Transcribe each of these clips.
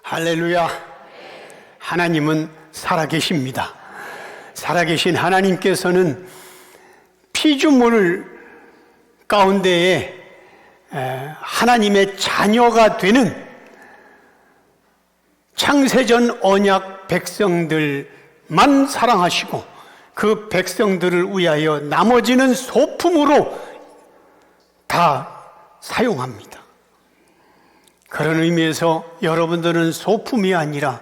할렐루야. 하나님은 살아계십니다. 살아계신 하나님께서는 피조물 가운데에 하나님의 자녀가 되는 창세전 언약 백성들만 사랑하시고 그 백성들을 위하여 나머지는 소품으로 다 사용합니다. 그런 의미에서 여러분들은 소품이 아니라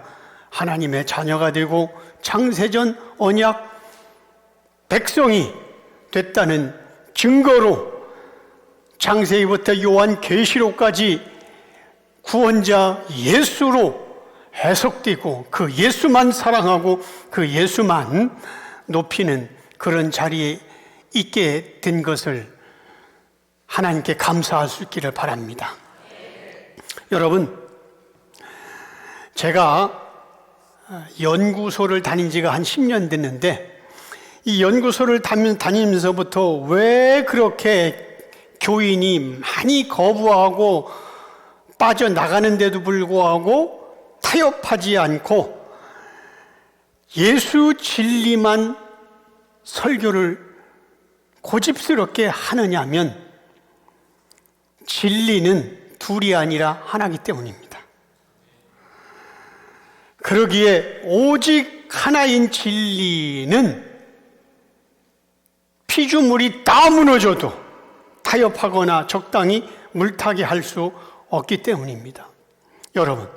하나님의 자녀가 되고 창세전 언약 백성이 됐다는 증거로 창세기부터 요한계시록까지 구원자 예수로 해석되고 그 예수만 사랑하고 그 예수만 높이는 그런 자리에 있게 된 것을 하나님께 감사할 수 있기를 바랍니다. 여러분, 제가 연구소를 다닌 지가 한 10년 됐는데 이 연구소를 다니면서부터 왜 그렇게 교인이 많이 거부하고 빠져나가는데도 불구하고 타협하지 않고 예수 진리만 설교를 고집스럽게 하느냐면 진리는 둘이 아니라 하나이기 때문입니다. 그러기에 오직 하나인 진리는 피조물이 다 무너져도 타협하거나 적당히 물타기 할 수 없기 때문입니다. 여러분,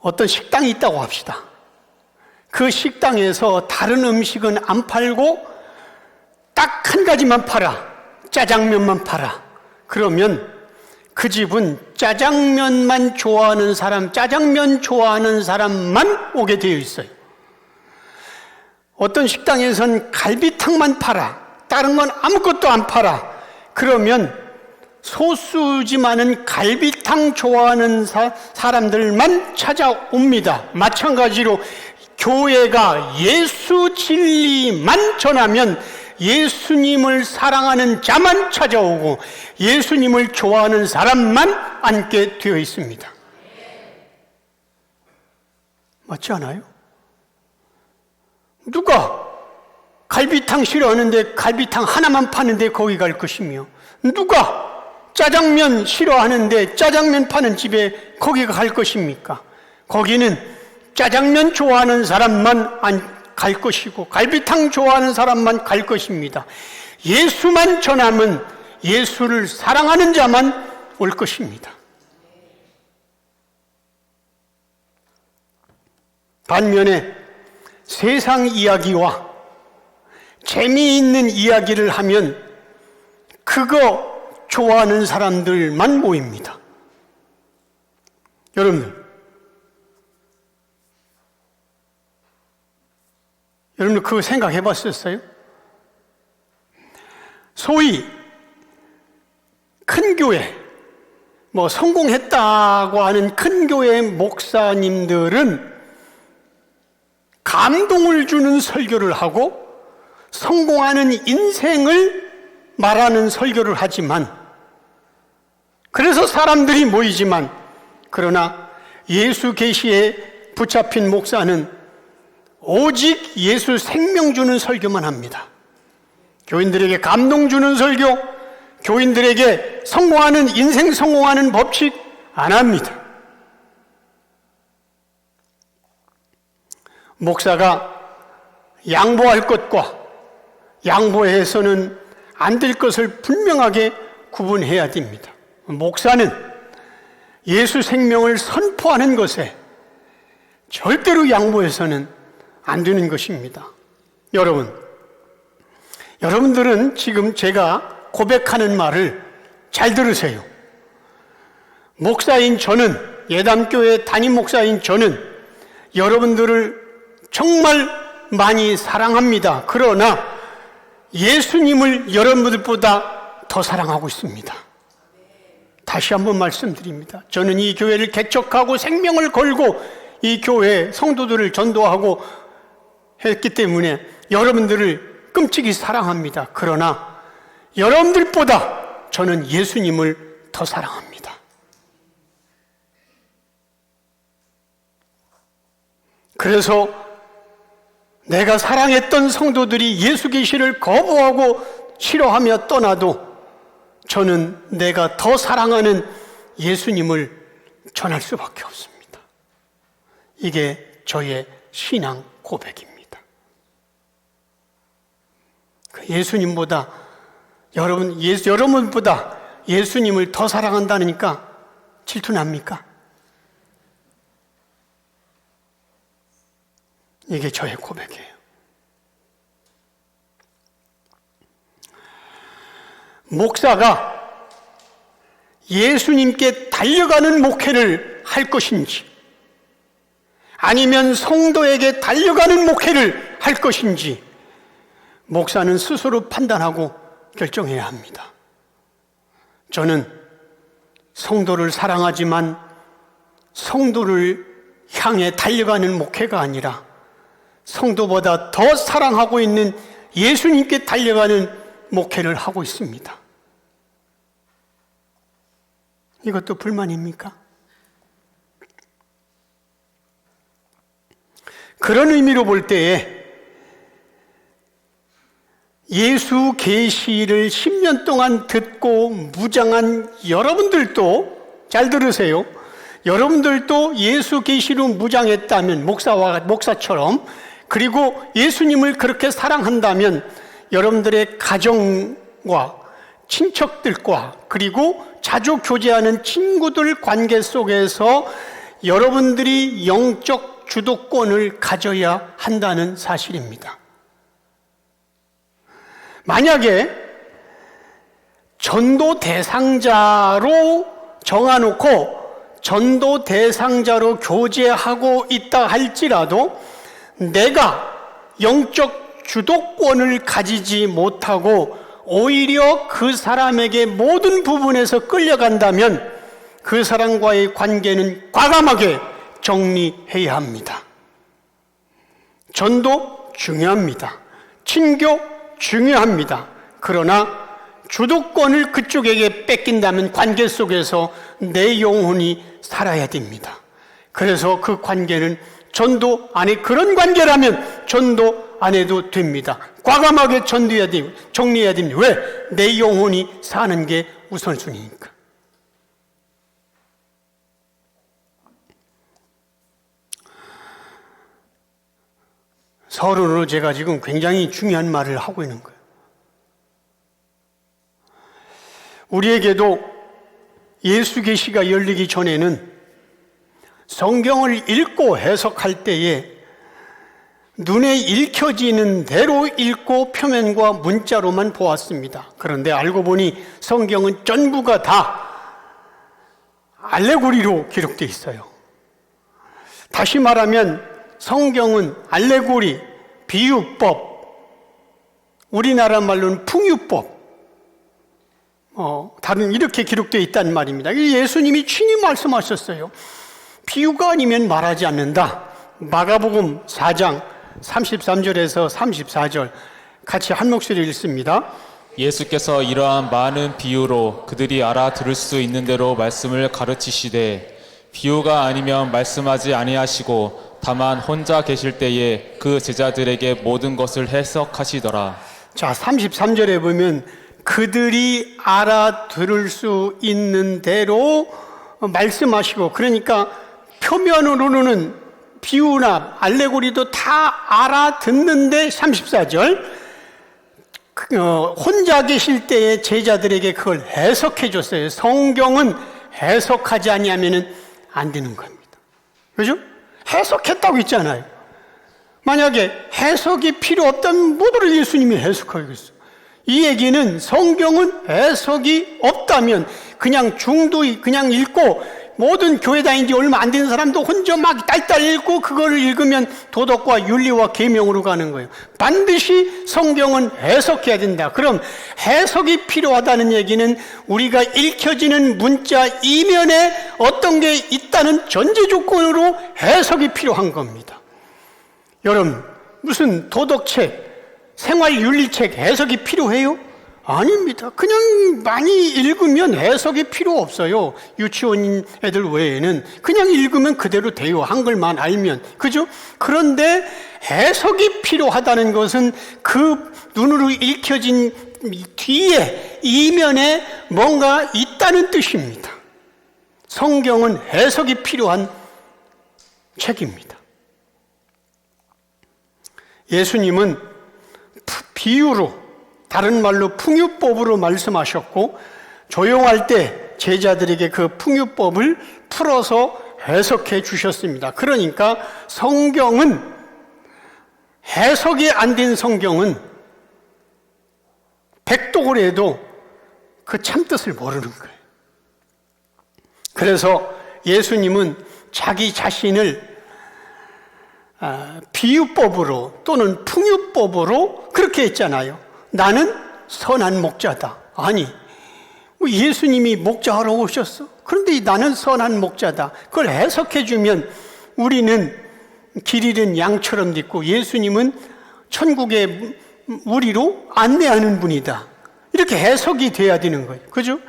어떤 식당이 있다고 합시다. 그 식당에서 다른 음식은 안 팔고 딱 한 가지만 팔아. 짜장면만 팔아. 그러면 그 집은 짜장면만 좋아하는 사람, 짜장면 좋아하는 사람만 오게 되어 있어요. 어떤 식당에선 갈비탕만 팔아. 다른 건 아무것도 안 팔아. 그러면 소수지만은 갈비탕 좋아하는 사람들만 찾아옵니다. 마찬가지로 교회가 예수 진리만 전하면 예수님을 사랑하는 자만 찾아오고 예수님을 좋아하는 사람만 앉게 되어 있습니다. 맞지 않아요? 누가 갈비탕 싫어하는데 갈비탕 하나만 파는데 거기 갈 것이며, 누가 짜장면 싫어하는데 짜장면 파는 집에 거기가 갈 것입니까? 거기는 짜장면 좋아하는 사람만 갈 것이고 갈비탕 좋아하는 사람만 갈 것입니다. 예수만 전하면 예수를 사랑하는 자만 올 것입니다. 반면에 세상 이야기와 재미있는 이야기를 하면 그거 좋아하는 사람들만 모입니다. 여러분 그거 생각해 봤었어요? 소위 큰 교회, 성공했다고 하는 큰 교회 목사님들은 감동을 주는 설교를 하고 성공하는 인생을 말하는 설교를 하지만, 그래서 사람들이 모이지만, 그러나 예수 계시에 붙잡힌 목사는 오직 예수 생명 주는 설교만 합니다. 교인들에게 감동 주는 설교, 교인들에게 성공하는 인생 성공하는 법칙 안 합니다. 목사가 양보할 것과 양보해서는 안 될 것을 분명하게 구분해야 됩니다. 목사는 예수 생명을 선포하는 것에 절대로 양보해서는 안 되는 것입니다. 여러분들은 지금 제가 고백하는 말을 잘 들으세요. 목사인 저는, 예담교회 담임 목사인 저는 여러분들을 정말 많이 사랑합니다. 그러나 예수님을 여러분들보다 더 사랑하고 있습니다. 다시 한번 말씀드립니다. 저는 이 교회를 개척하고 생명을 걸고 이 교회 성도들을 전도하고 했기 때문에 여러분들을 끔찍이 사랑합니다. 그러나 여러분들보다 저는 예수님을 더 사랑합니다. 그래서 내가 사랑했던 성도들이 예수 계시를 거부하고 싫어하며 떠나도 저는 내가 더 사랑하는 예수님을 전할 수밖에 없습니다. 이게 저의 신앙 고백입니다. 예수님보다 여러분보다 예수님을 더 사랑한다니까 질투납니까? 이게 저의 고백이에요. 목사가 예수님께 달려가는 목회를 할 것인지 아니면 성도에게 달려가는 목회를 할 것인지 목사는 스스로 판단하고 결정해야 합니다. 저는 성도를 사랑하지만 성도를 향해 달려가는 목회가 아니라 성도보다 더 사랑하고 있는 예수님께 달려가는 목회를 하고 있습니다. 이것도 불만입니까? 그런 의미로 볼 때에 예수 계시를 10년 동안 듣고 무장한 여러분들도 잘 들으세요. 여러분들도 예수 계시로 무장했다면 목사처럼 그리고 예수님을 그렇게 사랑한다면 여러분들의 가정과 친척들과 그리고 자주 교제하는 친구들 관계 속에서 여러분들이 영적 주도권을 가져야 한다는 사실입니다. 만약에 전도 대상자로 정해놓고 전도 대상자로 교제하고 있다 할지라도 내가 영적 주도권을 가지지 못하고 오히려 그 사람에게 모든 부분에서 끌려간다면 그 사람과의 관계는 과감하게 정리해야 합니다. 전도 중요합니다. 친교 중요합니다. 그러나 주도권을 그쪽에게 뺏긴다면 관계 속에서 내 영혼이 살아야 됩니다. 그래서 그 관계는 전도 안에 그런 관계라면 전도 안 해도 됩니다. 과감하게 전도해야 됩니다. 정리해야 됩니다. 왜? 내 영혼이 사는 게 우선순위니까. 서론으로 제가 지금 굉장히 중요한 말을 하고 있는 거예요. 우리에게도 예수 계시가 열리기 전에는 성경을 읽고 해석할 때에 눈에 읽혀지는 대로 읽고 표면과 문자로만 보았습니다. 그런데 알고 보니 성경은 전부가 다 알레고리로 기록되어 있어요. 다시 말하면 성경은 알레고리, 비유법, 우리나라 말로는 풍유법, 다른 이렇게 기록되어 있다는 말입니다. 예수님이 친히 말씀하셨어요. 비유가 아니면 말하지 않는다. 마가복음 4장 33절에서 34절 같이 한 목소리로 읽습니다. 예수께서 이러한 많은 비유로 그들이 알아들을 수 있는 대로 말씀을 가르치시되 비유가 아니면 말씀하지 아니하시고 다만 혼자 계실 때에 그 제자들에게 모든 것을 해석하시더라. 자, 33절에 보면 그들이 알아들을 수 있는 대로 말씀하시고, 그러니까 표면으로는 비유나 알레고리도 다 알아듣는데 34절 혼자 계실 때에 제자들에게 그걸 해석해 줬어요. 성경은 해석하지 아니하면 안 되는 겁니다. 그죠? 해석했다고 있잖아요. 만약에 해석이 필요 없다면 뭐를 예수님이 해석하겠어요? 이 얘기는 성경은 해석이 없다면 그냥 중도히 그냥 읽고, 모든 교회 다닌 지 얼마 안 되는 사람도 혼자 막 딸딸 읽고 그거를 읽으면 도덕과 윤리와 계명으로 가는 거예요. 반드시 성경은 해석해야 된다. 그럼 해석이 필요하다는 얘기는 우리가 읽혀지는 문자 이면에 어떤 게 있다는 전제 조건으로 해석이 필요한 겁니다. 여러분, 무슨 도덕책, 생활윤리책 해석이 필요해요? 아닙니다. 그냥 많이 읽으면 해석이 필요 없어요. 유치원 애들 외에는 그냥 읽으면 그대로 돼요. 한글만 알면. 그죠? 그런데 해석이 필요하다는 것은 그 눈으로 읽혀진 뒤에 이면에 뭔가 있다는 뜻입니다. 성경은 해석이 필요한 책입니다. 예수님은 비유로, 다른 말로 풍유법으로 말씀하셨고, 조용할 때 제자들에게 그 풍유법을 풀어서 해석해 주셨습니다. 그러니까 성경은, 해석이 안 된 성경은 백독을 해도 그 참뜻을 모르는 거예요. 그래서 예수님은 자기 자신을 비유법으로 또는 풍유법으로 그렇게 했잖아요. 나는 선한 목자다. 아니, 예수님이 목자하러 오셨어. 그런데 나는 선한 목자다. 그걸 해석해주면 우리는 길 잃은 양처럼 됐고 예수님은 천국의 우리로 안내하는 분이다. 이렇게 해석이 돼야 되는 거예요. 그죠?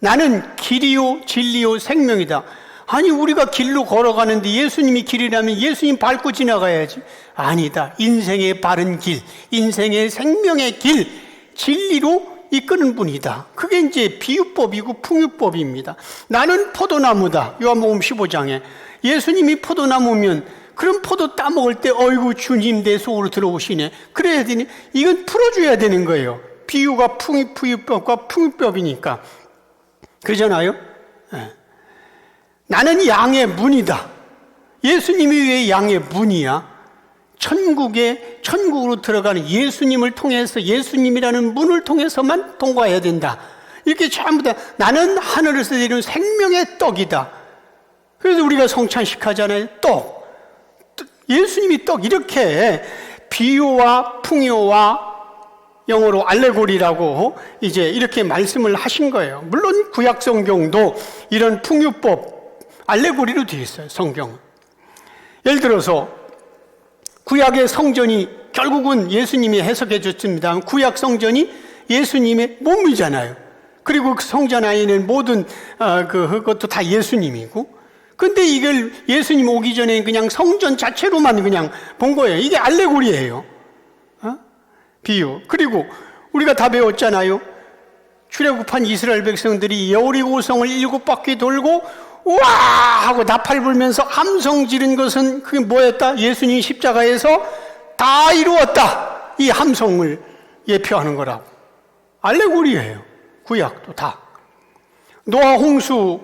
나는 길이요 진리요 생명이다. 아니, 우리가 길로 걸어가는데 예수님이 길이라면 예수님 밟고 지나가야지. 아니다. 인생의 바른 길, 인생의 생명의 길, 진리로 이끄는 분이다. 그게 이제 비유법이고 풍유법입니다. 나는 포도나무다. 요한복음 15장에 예수님이 포도나무면 그럼 포도 따먹을 때 어이구 주님 내 속으로 들어오시네. 그래야 되니 이건 풀어줘야 되는 거예요. 비유가 풍유법과 풍유법이니까. 그러잖아요. 네. 나는 양의 문이다. 예수님이 왜 양의 문이야? 천국으로 들어가는 예수님을 통해서, 예수님이라는 문을 통해서만 통과해야 된다. 이렇게 전부 다 나는 하늘에서 내리는 생명의 떡이다. 그래서 우리가 성찬식 하잖아요. 떡. 예수님이 떡. 이렇게 비유와 풍요와 영어로 알레고리라고 이제 이렇게 말씀을 하신 거예요. 물론 구약 성경도 이런 풍유법, 알레고리로 되어 있어요. 성경은. 예를 들어서 구약의 성전이 결국은 예수님이 해석해 줬습니다. 구약 성전이 예수님의 몸이잖아요. 그리고 그 성전 안에는 모든 그것도 다 예수님이고. 근데 이걸 예수님 오기 전에 그냥 성전 자체로만 그냥 본 거예요. 이게 알레고리예요. 비유. 그리고 우리가 다 배웠잖아요. 출애굽한 이스라엘 백성들이 여리고성을 7바퀴 돌고 우와 하고 나팔 불면서 함성 지른 것은 그게 뭐였다? 예수님이 십자가에서 다 이루었다. 이 함성을 예표하는 거라고. 알레고리예요. 구약도 다. 노아 홍수로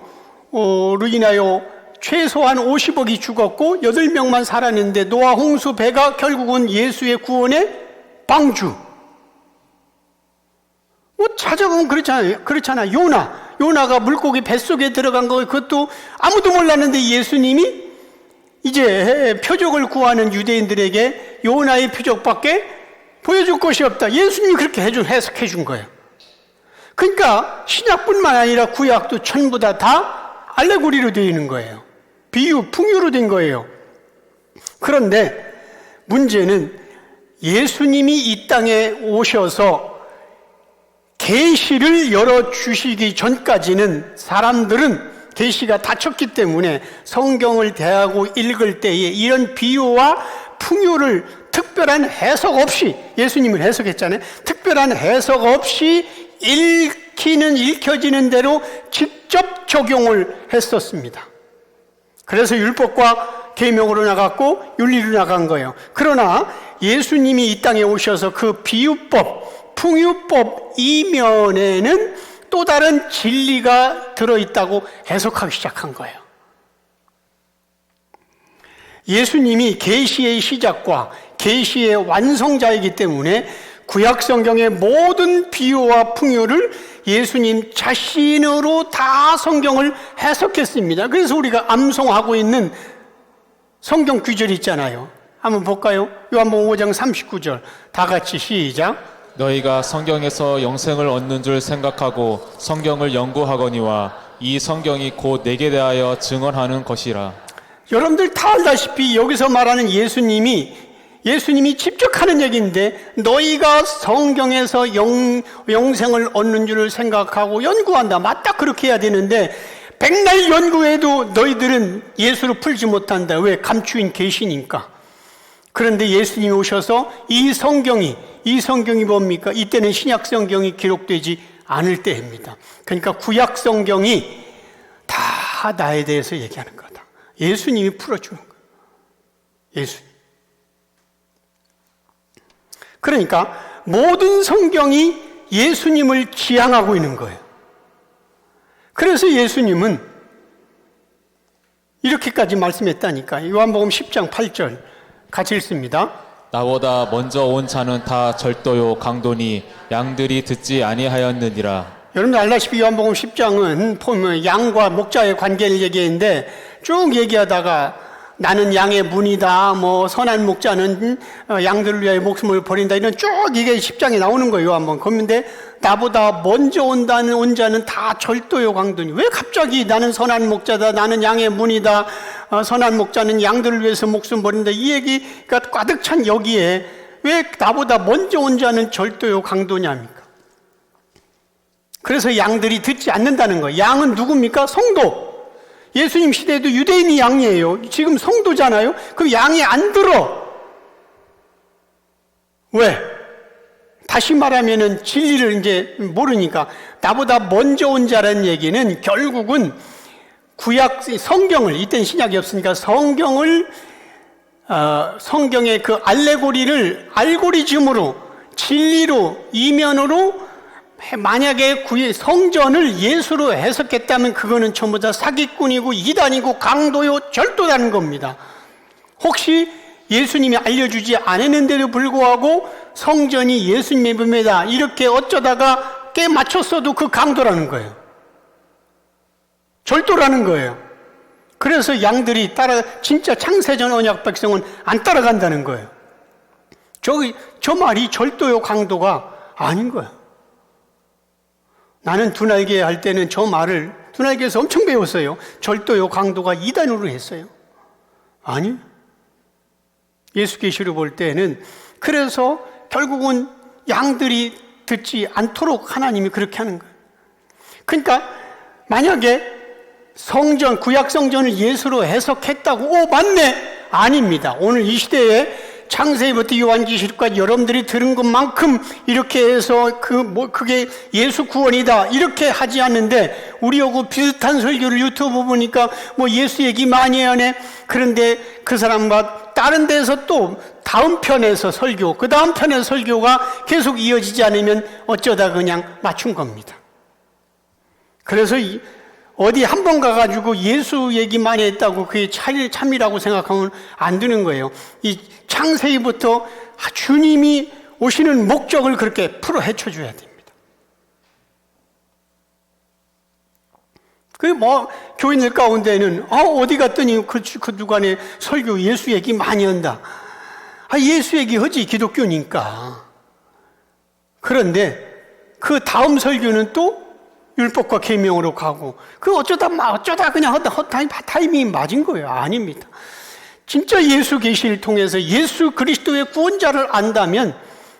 인하여 최소한 50억이 죽었고 8명만 살았는데 노아 홍수 배가 결국은 예수의 구원의 방주. 찾아보면 그렇잖아요. 요나가 물고기 뱃속에 들어간 거, 그것도 아무도 몰랐는데 예수님이 이제 표적을 구하는 유대인들에게 요나의 표적밖에 보여줄 것이 없다. 예수님이 그렇게 해석해 준 거예요. 그러니까 신약뿐만 아니라 구약도 전부 다 알레고리로 되어 있는 거예요. 비유, 풍유로 된 거예요. 그런데 문제는 예수님이 이 땅에 오셔서 계시를 열어주시기 전까지는 사람들은 계시가 닫혔기 때문에 성경을 대하고 읽을 때에 이런 비유와 풍유를 특별한 해석 없이, 예수님은 해석했잖아요. 특별한 해석 없이 읽혀지는 대로 직접 적용을 했었습니다. 그래서 율법과 계명으로 나갔고 윤리로 나간 거예요. 그러나 예수님이 이 땅에 오셔서 그 비유법, 풍유법 이면에는 또 다른 진리가 들어있다고 해석하기 시작한 거예요. 예수님이 계시의 시작과 계시의 완성자이기 때문에 구약 성경의 모든 비유와 풍요를 예수님 자신으로 다 성경을 해석했습니다. 그래서 우리가 암송하고 있는 성경 구절이 있잖아요. 한번 볼까요? 요한복음 5장 39절 다 같이 시작. 너희가 성경에서 영생을 얻는 줄 생각하고 성경을 연구하거니와 이 성경이 곧 내게 대하여 증언하는 것이라. 여러분들 다 알다시피 여기서 말하는 예수님이 예수님이 직접 하는 얘기인데 너희가 성경에서 영생을 얻는 줄을 생각하고 연구한다. 맞다, 그렇게 해야 되는데 백날 연구해도 너희들은 예수를 풀지 못한다. 왜? 감추인 계시니까. 그런데 예수님이 오셔서 이 성경이 뭡니까? 이때는 신약 성경이 기록되지 않을 때입니다. 그러니까 구약 성경이 다 나에 대해서 얘기하는 거다. 예수님이 풀어주는 거예요. 예수님. 그러니까 모든 성경이 예수님을 지향하고 있는 거예요. 그래서 예수님은 이렇게까지 말씀했다니까. 요한복음 10장 8절 같이 읽습니다. 나보다 먼저 온 자는 다 절도요 강도니 양들이 듣지 아니하였느니라. 여러분들 알다시피 요한복음 10장은 보면 양과 목자의 관계를 얘기했는데 쭉 얘기하다가 나는 양의 문이다, 선한 목자는 양들을 위하여 목숨을 버린다, 이런 쭉 이게 10장에 나오는 거예요. 한번 그런데 나보다 먼저 온 자는 다 절도요 강도니. 왜 갑자기 나는 선한 목자다, 나는 양의 문이다, 선한 목자는 양들을 위해서 목숨 버린다, 이 얘기가 가득 찬 여기에 왜 나보다 먼저 온 자는 절도요 강도냐입니까? 그래서 양들이 듣지 않는다는 거예요. 양은 누굽니까? 성도. 예수님 시대에도 유대인이 양이에요. 지금 성도잖아요. 그럼 양이 안 들어. 왜? 다시 말하면은 진리를 이제 모르니까. 나보다 먼저 온 자라는 얘기는 결국은 구약 성경을, 이때는 신약이 없으니까 성경의 그 알고리즘으로, 진리로, 이면으로 만약에 성전을 예수로 해석했다면 그거는 전부 다 사기꾼이고 이단이고 강도요 절도라는 겁니다. 혹시 예수님이 알려주지 않았는데도 불구하고 성전이 예수님의 몸이다 이렇게 어쩌다가 깨 맞췄어도 그 강도라는 거예요. 절도라는 거예요. 그래서 양들이 진짜 창세전 언약 백성은 안 따라간다는 거예요. 저 말이 절도요 강도가 아닌 거예요. 나는 두날개 할 때는 저 말을 두날개에서 엄청 배웠어요. 절도요 강도가 이단으로 했어요. 아니, 예수 계시로 볼 때는 그래서 결국은 양들이 듣지 않도록 하나님이 그렇게 하는 거예요. 그러니까 만약에 구약 성전을 예수로 해석했다고 맞네? 아닙니다. 오늘 이 시대에 창세기부터 요한계시록까지 여러분들이 들은 것만큼 이렇게 해서 그게 예수 구원이다 이렇게 하지 않는데, 우리하고 비슷한 설교를 유튜브 보니까 예수 얘기 많이 하네. 그런데 그 사람과 다른 데서 또 다음 편에서 설교, 그 다음 편의 설교가 계속 이어지지 않으면 어쩌다 그냥 맞춘 겁니다. 그래서 어디 한 번 가가지고 예수 얘기 많이 했다고 그게 참이라고 생각하면 안 되는 거예요. 이 창세기부터 주님이 오시는 목적을 그렇게 풀어 헤쳐줘야 됩니다. 교인들 가운데는 어디 갔더니 그 주간에 설교 예수 얘기 많이 한다. 예수 얘기 하지, 기독교니까. 그런데 그 다음 설교는 또 율법과 계명으로 가고, 어쩌다 그냥 타이밍이 맞은 거예요. 아닙니다. 진짜 예수 계시를 통해서 예수 그리스도의 구원자를 안다면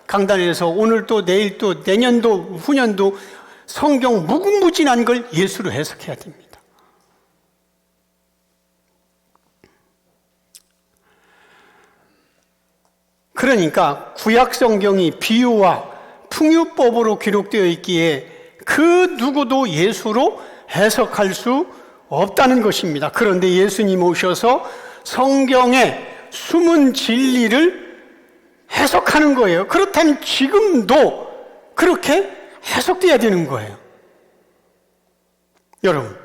강단에서 오늘 또 내일 또 내년도 후년도 성경 무궁무진한 걸 예수로 해석해야 됩니다. 그러니까 구약 성경이 비유와 풍유법으로 기록되어 있기에 그 누구도 예수로 해석할 수 없다는 것입니다. 그런데 예수님 오셔서 성경의 숨은 진리를 해석하는 거예요. 그렇다면 지금도 그렇게 해석돼야 되는 거예요. 여러분,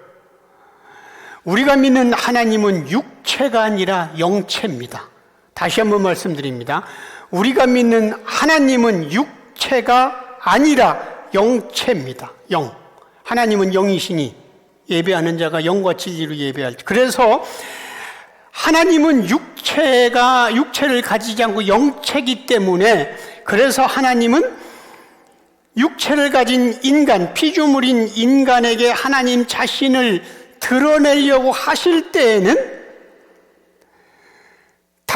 우리가 믿는 하나님은 육체가 아니라 영체입니다. 다시 한번 말씀드립니다. 우리가 믿는 하나님은 육체가 아니라 영체입니다. 영. 하나님은 영이시니 예배하는 자가 영과 진리로 예배할 때. 그래서 하나님은 육체를 가지지 않고 영체이기 때문에, 그래서 하나님은 육체를 가진 인간, 피조물인 인간에게 하나님 자신을 드러내려고 하실 때에는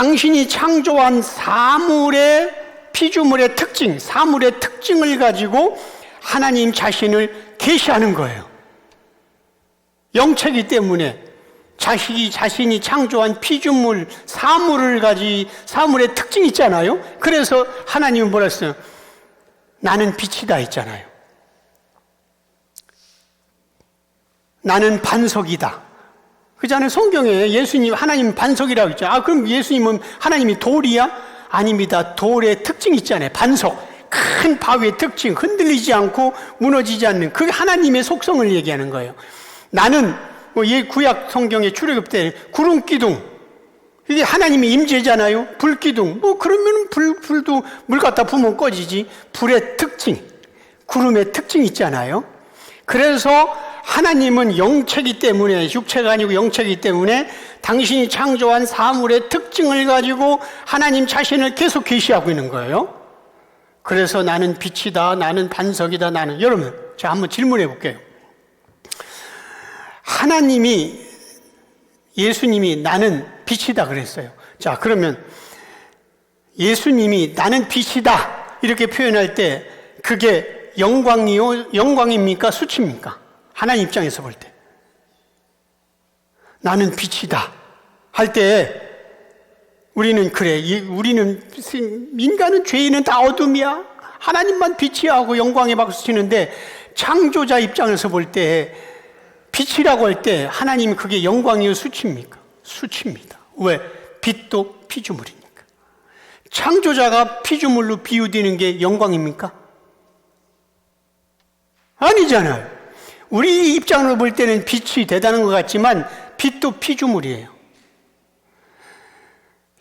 당신이 창조한 사물의 피조물의 특징, 사물의 특징을 가지고 하나님 자신을 계시하는 거예요. 영체이기 때문에 자신이 창조한 피조물, 사물의 특징이 있잖아요. 그래서 하나님은 뭐라 했어요? 나는 빛이다 했잖아요. 나는 반석이다. 그잖아요. 성경에 예수님, 하나님 반석이라고 했죠. 그럼 예수님은 하나님이 돌이야? 아닙니다. 돌의 특징이 있잖아요. 반석. 큰 바위의 특징, 흔들리지 않고 무너지지 않는, 그게 하나님의 속성을 얘기하는 거예요. 나는 구약 성경의 출애굽 때 구름 기둥, 이게 하나님의 임재잖아요. 불 기둥, 그러면 불도 물 갖다 부으면 꺼지지. 불의 특징, 구름의 특징이 있잖아요. 그래서 하나님은 영체이기 때문에, 육체가 아니고 영체이기 때문에 당신이 창조한 사물의 특징을 가지고 하나님 자신을 계속 계시하고 있는 거예요. 그래서 나는 빛이다, 나는 반석이다, 나는. 여러분, 제가 한번 질문해 볼게요. 예수님이 나는 빛이다 그랬어요. 자, 그러면 예수님이 나는 빛이다 이렇게 표현할 때 그게 영광입니까? 수치입니까? 하나님 입장에서 볼 때. 나는 빛이다 할 때 우리는 인간은, 죄인은 다 어둠이야. 하나님만 빛이야 하고 영광에 박수 치는데, 창조자 입장에서 볼 때 빛이라고 할 때 하나님이 그게 영광이요 수치입니까? 수치입니다. 왜? 빛도 피조물이니까. 창조자가 피조물로 비유되는 게 영광입니까? 아니잖아요. 우리 입장으로 볼 때는 빛이 대단한 것 같지만 빛도 피조물이에요.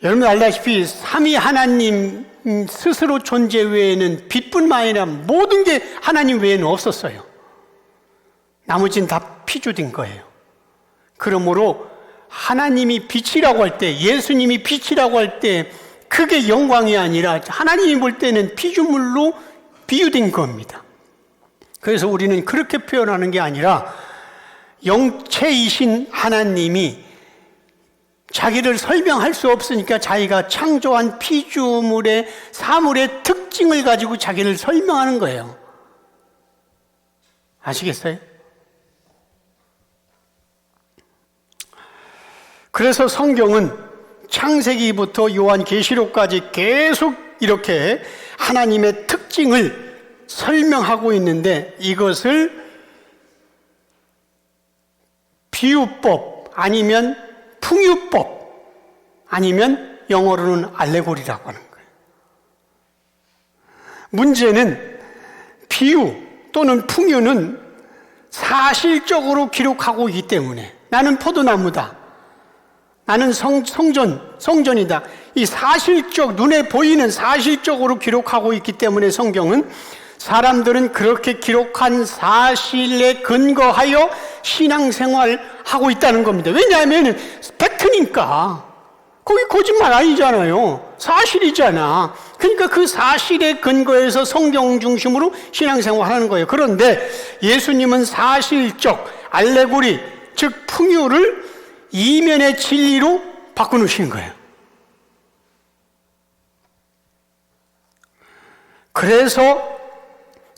여러분 알다시피 삼위 하나님 스스로 존재 외에는 빛뿐만 아니라 모든 게 하나님 외에는 없었어요. 나머지는 다 피조된 거예요. 그러므로 하나님이 빛이라고 할 때, 예수님이 빛이라고 할 때 그게 영광이 아니라 하나님이 볼 때는 피조물로 비유된 겁니다. 그래서 우리는 그렇게 표현하는 게 아니라 영체이신 하나님이 자기를 설명할 수 없으니까 자기가 창조한 피조물의 사물의 특징을 가지고 자기를 설명하는 거예요. 아시겠어요? 그래서 성경은 창세기부터 요한계시록까지 계속 이렇게 하나님의 특징을 설명하고 있는데, 이것을 비유법 아니면 풍유법 아니면 영어로는 알레고리라고 하는 거예요. 문제는 비유 또는 풍유는 사실적으로 기록하고 있기 때문에, 나는 포도나무다, 나는 성전이다, 이 사실적, 눈에 보이는 사실적으로 기록하고 있기 때문에 성경은, 사람들은 그렇게 기록한 사실에 근거하여 신앙생활하고 있다는 겁니다. 왜냐하면 팩트니까. 거기 거짓말 아니잖아요. 사실이잖아. 그러니까 그 사실에 근거해서 성경 중심으로 신앙생활하는 거예요. 그런데 예수님은 사실적, 알레고리, 즉 풍유를 이면의 진리로 바꿔놓으시는 거예요. 그래서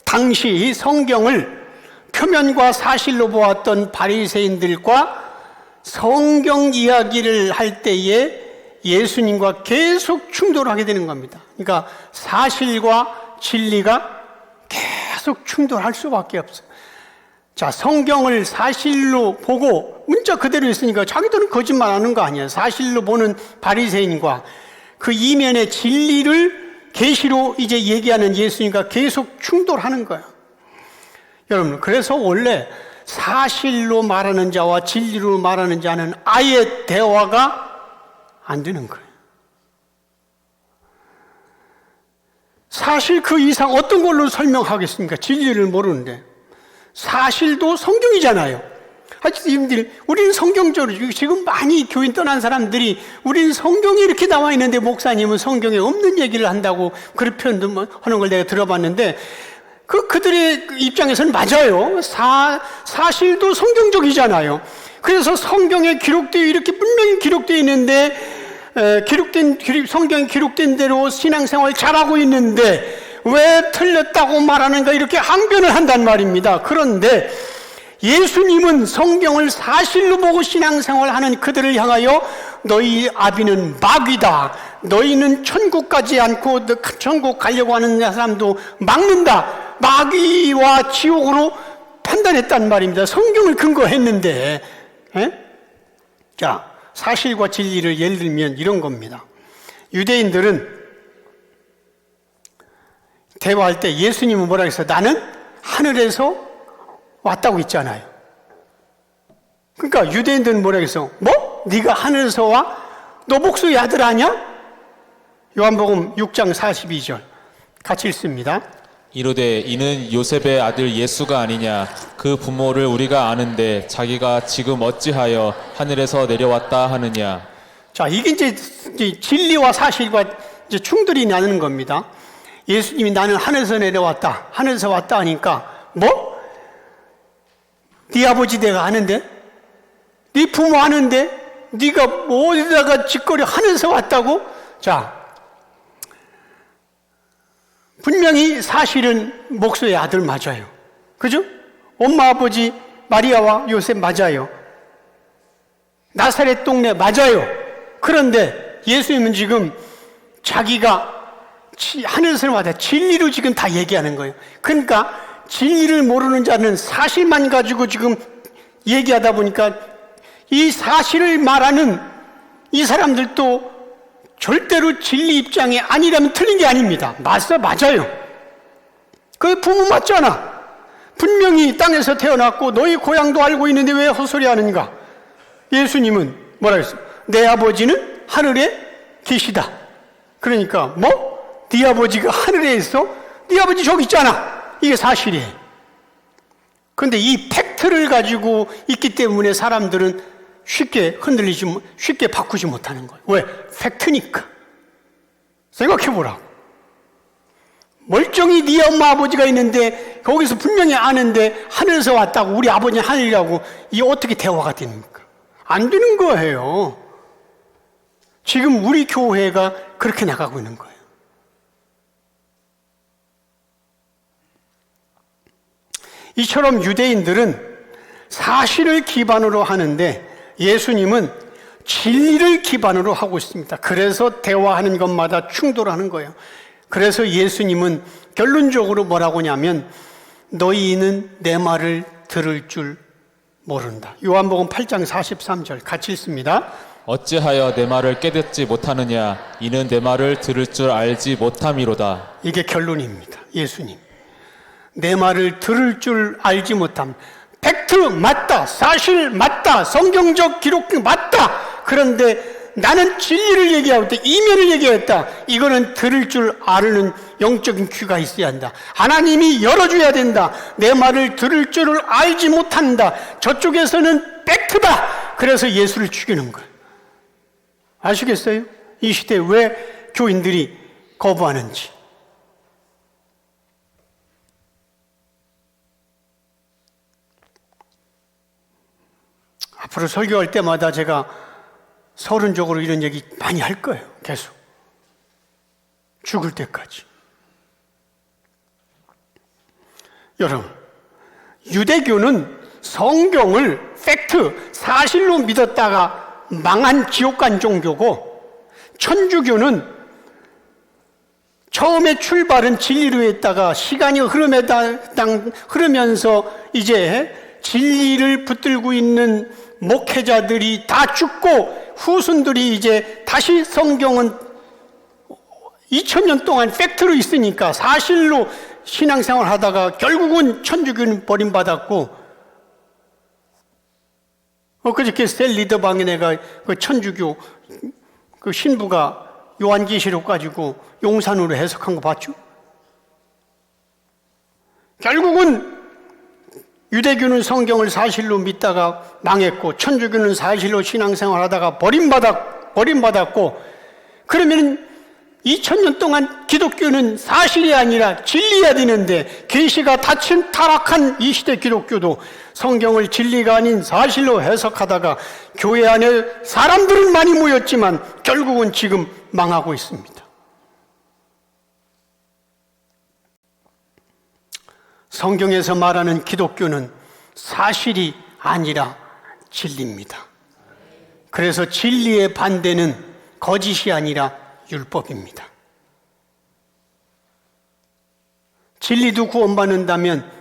당시 성경을 표면과 사실로 보았던 바리새인들과 성경 이야기를 할 때에 예수님과 계속 충돌하게 되는 겁니다. 그러니까 사실과 진리가 계속 충돌할 수밖에 없어요. 자, 성경을 사실로 보고 문자 그대로 있으니까 자기들은 거짓말하는 거 아니에요. 사실로 보는 바리새인과 그 이면의 진리를 계시로 이제 얘기하는 예수님과 계속 충돌하는 거예요. 여러분, 그래서 원래 사실로 말하는 자와 진리로 말하는 자는 아예 대화가 안 되는 거예요. 사실 그 이상 어떤 걸로 설명하겠습니까? 진리를 모르는데. 사실도 성경이잖아요. 하여튼 우리는 성경적으로, 지금 많이 교인 떠난 사람들이 우리는 성경에 이렇게 나와 있는데 목사님은 성경에 없는 얘기를 한다고 그런 표현도 하는 걸 내가 들어봤는데, 그들의 입장에서는 맞아요. 사실도 성경적이잖아요. 그래서 성경에 기록되어, 이렇게 분명히 기록되어 있는데 성경에 기록된 대로 신앙생활 잘하고 있는데 왜 틀렸다고 말하는가 이렇게 항변을 한단 말입니다. 그런데 예수님은 성경을 사실로 보고 신앙생활하는 그들을 향하여 너희 아비는 마귀다. 너희는 천국 가지 않고 천국 가려고 하는 사람도 막는다. 마귀와 지옥으로 판단했단 말입니다. 성경을 근거했는데. 자, 사실과 진리를 예를 들면 이런 겁니다. 유대인들은 대화할 때 예수님은 뭐라 했어요? 나는 하늘에서 왔다고 했잖아요. 그러니까 유대인들은 뭐라 했어? 뭐? 네가 하늘에서 와? 너 목소리 아들 아냐? 요한복음 6장 42절 같이 읽습니다. 이르되 이는 요셉의 아들 예수가 아니냐 그 부모를 우리가 아는데 자기가 지금 어찌하여 하늘에서 내려왔다 하느냐. 자, 이게 이제 진리와 사실과 이제 충돌이 나는 겁니다. 예수님이 나는 하늘에서 내려왔다, 하늘에서 왔다 하니까 뭐? 네 아버지 내가 아는데, 네 부모 아는데, 네가 뭐 어디다가 짓거리 하늘에서 왔다고? 자, 분명히 사실은 목소의 아들 맞아요. 그죠? 엄마 아버지 마리아와 요셉 맞아요. 나사렛 동네 맞아요. 그런데 예수님은 지금 자기가 하늘에서 왔다 진리로 지금 다 얘기하는 거예요. 그러니까 진리를 모르는 자는 사실만 가지고 지금 얘기하다 보니까 이 사실을 말하는 이 사람들도 절대로 진리 입장이 아니라면 틀린 게 아닙니다. 맞아요. 그 부모 맞잖아. 분명히 땅에서 태어났고 너희 고향도 알고 있는데 왜 헛소리 하는가? 예수님은 뭐라 했어요? 내 아버지는 하늘에 계시다. 그러니까 뭐? 네 아버지가 하늘에 있어? 네 아버지 저기 있잖아. 이게 사실이에요. 그런데 이 팩트를 가지고 있기 때문에 사람들은 쉽게 쉽게 바꾸지 못하는 거예요. 왜? 팩트니까. 생각해보라고. 멀쩡히 네 엄마 아버지가 있는데 거기서 분명히 아는데 하늘에서 왔다고 우리 아버지는 하늘이라고 이게 어떻게 대화가 됩니까? 안 되는 거예요. 지금 우리 교회가 그렇게 나가고 있는 거예요. 이처럼 유대인들은 사실을 기반으로 하는데 예수님은 진리를 기반으로 하고 있습니다. 그래서 대화하는 것마다 충돌하는 거예요. 그래서 예수님은 결론적으로 뭐라고 하냐면 너희는 내 말을 들을 줄 모른다. 요한복음 8장 43절 같이 읽습니다. 어찌하여 내 말을 깨닫지 못하느냐 이는 내 말을 들을 줄 알지 못함이로다. 이게 결론입니다. 예수님 내 말을 들을 줄 알지 못함. 팩트 맞다, 사실 맞다, 성경적 기록 맞다. 그런데 나는 진리를 얘기할 때 이면을 얘기했다. 이거는 들을 줄 아는 영적인 귀가 있어야 한다. 하나님이 열어줘야 된다. 내 말을 들을 줄을 알지 못한다. 저쪽에서는 팩트다. 그래서 예수를 죽이는 거예요. 아시겠어요? 이 시대에 왜 교인들이 거부하는지. 앞으로 설교할 때마다 제가 서론적으로 이런 얘기 많이 할 거예요. 계속. 죽을 때까지. 여러분, 유대교는 성경을 팩트, 사실로 믿었다가 망한 지옥 간 종교고, 천주교는 처음에 출발은 진리로 했다가 시간이 흐르면서 이제 진리를 붙들고 있는 목회자들이 다 죽고 후손들이 이제 다시 성경은 2000년 동안 팩트로 있으니까 사실로 신앙생활 하다가 결국은 천주교는 버림받았고, 엊그저께 셀리더방에 내가 그 천주교 그 신부가 요한계시록 가지고 용산으로 해석한 거 봤죠? 결국은 유대교는 성경을 사실로 믿다가 망했고 천주교는 사실로 신앙생활 하다가 버림받았고, 그러면 2000년 동안 기독교는 사실이 아니라 진리해야 되는데 계시가 닫힌 타락한 이 시대 기독교도 성경을 진리가 아닌 사실로 해석하다가 교회 안에 사람들은 많이 모였지만 결국은 지금 망하고 있습니다. 성경에서 말하는 기독교는 사실이 아니라 진리입니다. 그래서 진리의 반대는 거짓이 아니라 율법입니다. 진리도 구원받는다면,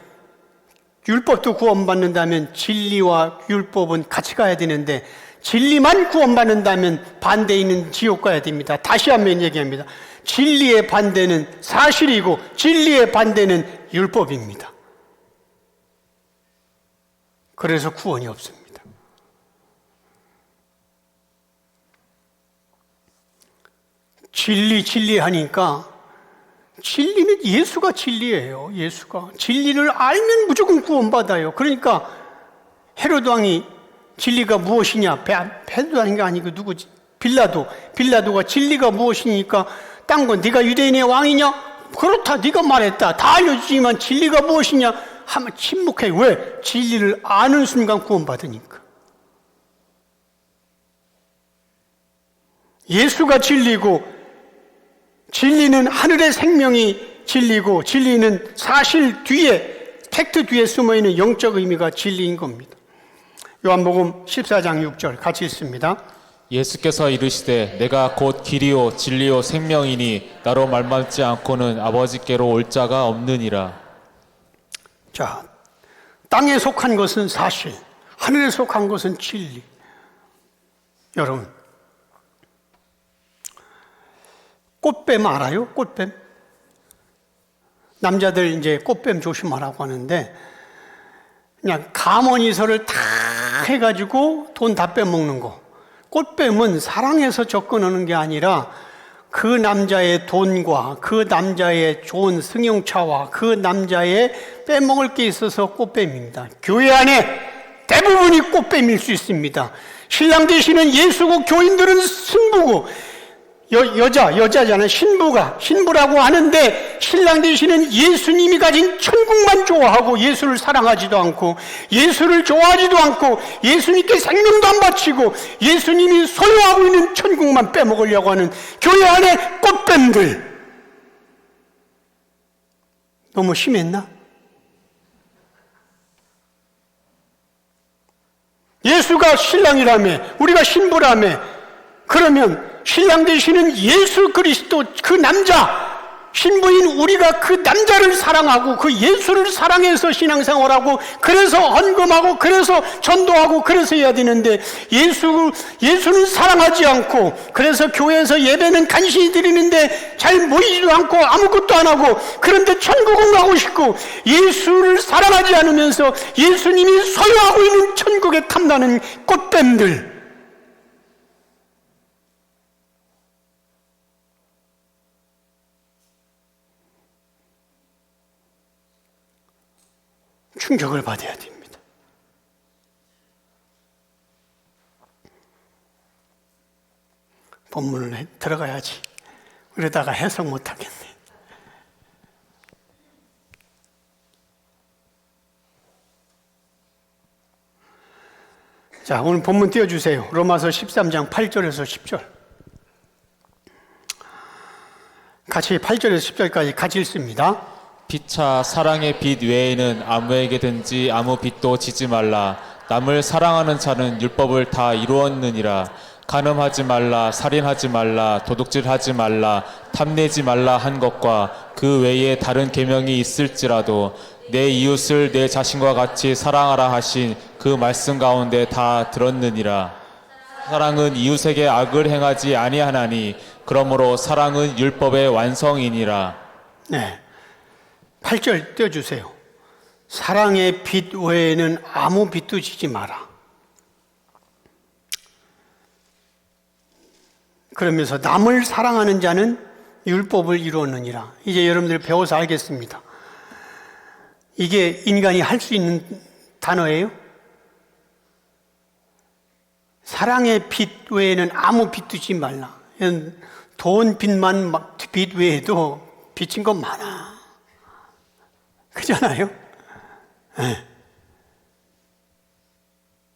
율법도 구원받는다면 진리와 율법은 같이 가야 되는데 진리만 구원받는다면 반대에 있는 지옥 가야 됩니다. 다시 한번 얘기합니다. 진리의 반대는 사실이고 진리의 반대는 율법입니다. 그래서 구원이 없습니다. 진리 하니까 진리는 예수가 진리예요. 예수가. 진리를 알면 무조건 구원받아요. 그러니까 헤로드 왕이 진리가 무엇이냐? 헤로드 왕이 아니고 누구지? 빌라도가 진리가 무엇이니까 딴 건 네가 유대인의 왕이냐? 그렇다. 네가 말했다. 다 알려주지만 진리가 무엇이냐? 하면 침묵해. 왜? 진리를 아는 순간 구원받으니까. 예수가 진리고 진리는 하늘의 생명이 진리고 진리는 사실 뒤에, 팩트 뒤에 숨어있는 영적 의미가 진리인 겁니다. 요한복음 14장 6절 같이 읽습니다. 예수께서 이르시되 내가 곧 길이요 진리요 생명이니 나로 말미암지 않고는 아버지께로 올 자가 없느니라. 자, 땅에 속한 것은 사실, 하늘에 속한 것은 진리. 여러분, 꽃뱀 알아요? 꽃뱀? 남자들 이제 꽃뱀 조심하라고 하는데 그냥 가머니서를 다 해가지고 돈 다 빼먹는 거. 꽃뱀은 사랑해서 접근하는 게 아니라 그 남자의 돈과 그 남자의 좋은 승용차와 그 남자의 빼먹을 게 있어서 꽃뱀입니다. 교회 안에 대부분이 꽃뱀일 수 있습니다. 신랑 되시는 예수고 교인들은 신부고 여자잖아요. 신부라고 하는데 신랑 되시는 예수님이 가진 천국만 좋아하고 예수를 사랑하지도 않고 예수를 좋아하지도 않고 예수님께 생명도 안 바치고 예수님이 소유하고 있는 천국만 빼먹으려고 하는 교회 안에 꽃뱀들. 너무 심했나? 예수가 신랑이라며 우리가 신부라며 그러면 신랑 되시는 예수 그리스도 그 남자, 신부인 우리가 그 남자를 사랑하고 그 예수를 사랑해서 신앙생활하고 그래서 헌금하고 그래서 전도하고 그래서 해야 되는데 예수는 사랑하지 않고 그래서 교회에서 예배는 간신히 드리는데 잘 모이지도 않고 아무것도 안 하고 그런데 천국은 가고 싶고 예수를 사랑하지 않으면서 예수님이 소유하고 있는 천국에 탐나는 꽃뱀들. 충격을 받아야 됩니다. 본문을 들어가야지. 그러다가 해석 못하겠네. 자, 오늘 본문 띄워주세요. 로마서 13장 8절에서 10절. 같이 8절에서 10절까지 같이 읽습니다. 피차 사랑의 빛 외에는 아무에게든지 아무 빛도 지지 말라. 남을 사랑하는 자는 율법을 다 이루었느니라. 간음하지 말라, 살인하지 말라, 도둑질하지 말라, 탐내지 말라 한 것과 그 외에 다른 계명이 있을지라도 내 이웃을 내 자신과 같이 사랑하라 하신 그 말씀 가운데 다 들었느니라. 사랑은 이웃에게 악을 행하지 아니하나니 그러므로 사랑은 율법의 완성이니라. 네. 8절 띄워주세요. 사랑의 빛 외에는 아무 빛도 지지 마라. 그러면서 남을 사랑하는 자는 율법을 이루었느니라. 이제 여러분들 배워서 알겠습니다. 이게 인간이 할 수 있는 단어예요? 사랑의 빛 외에는 아무 빛도 지지 말라. 돈 빚만 빚 외에도 빚진 건 많아. 그잖아요? 네.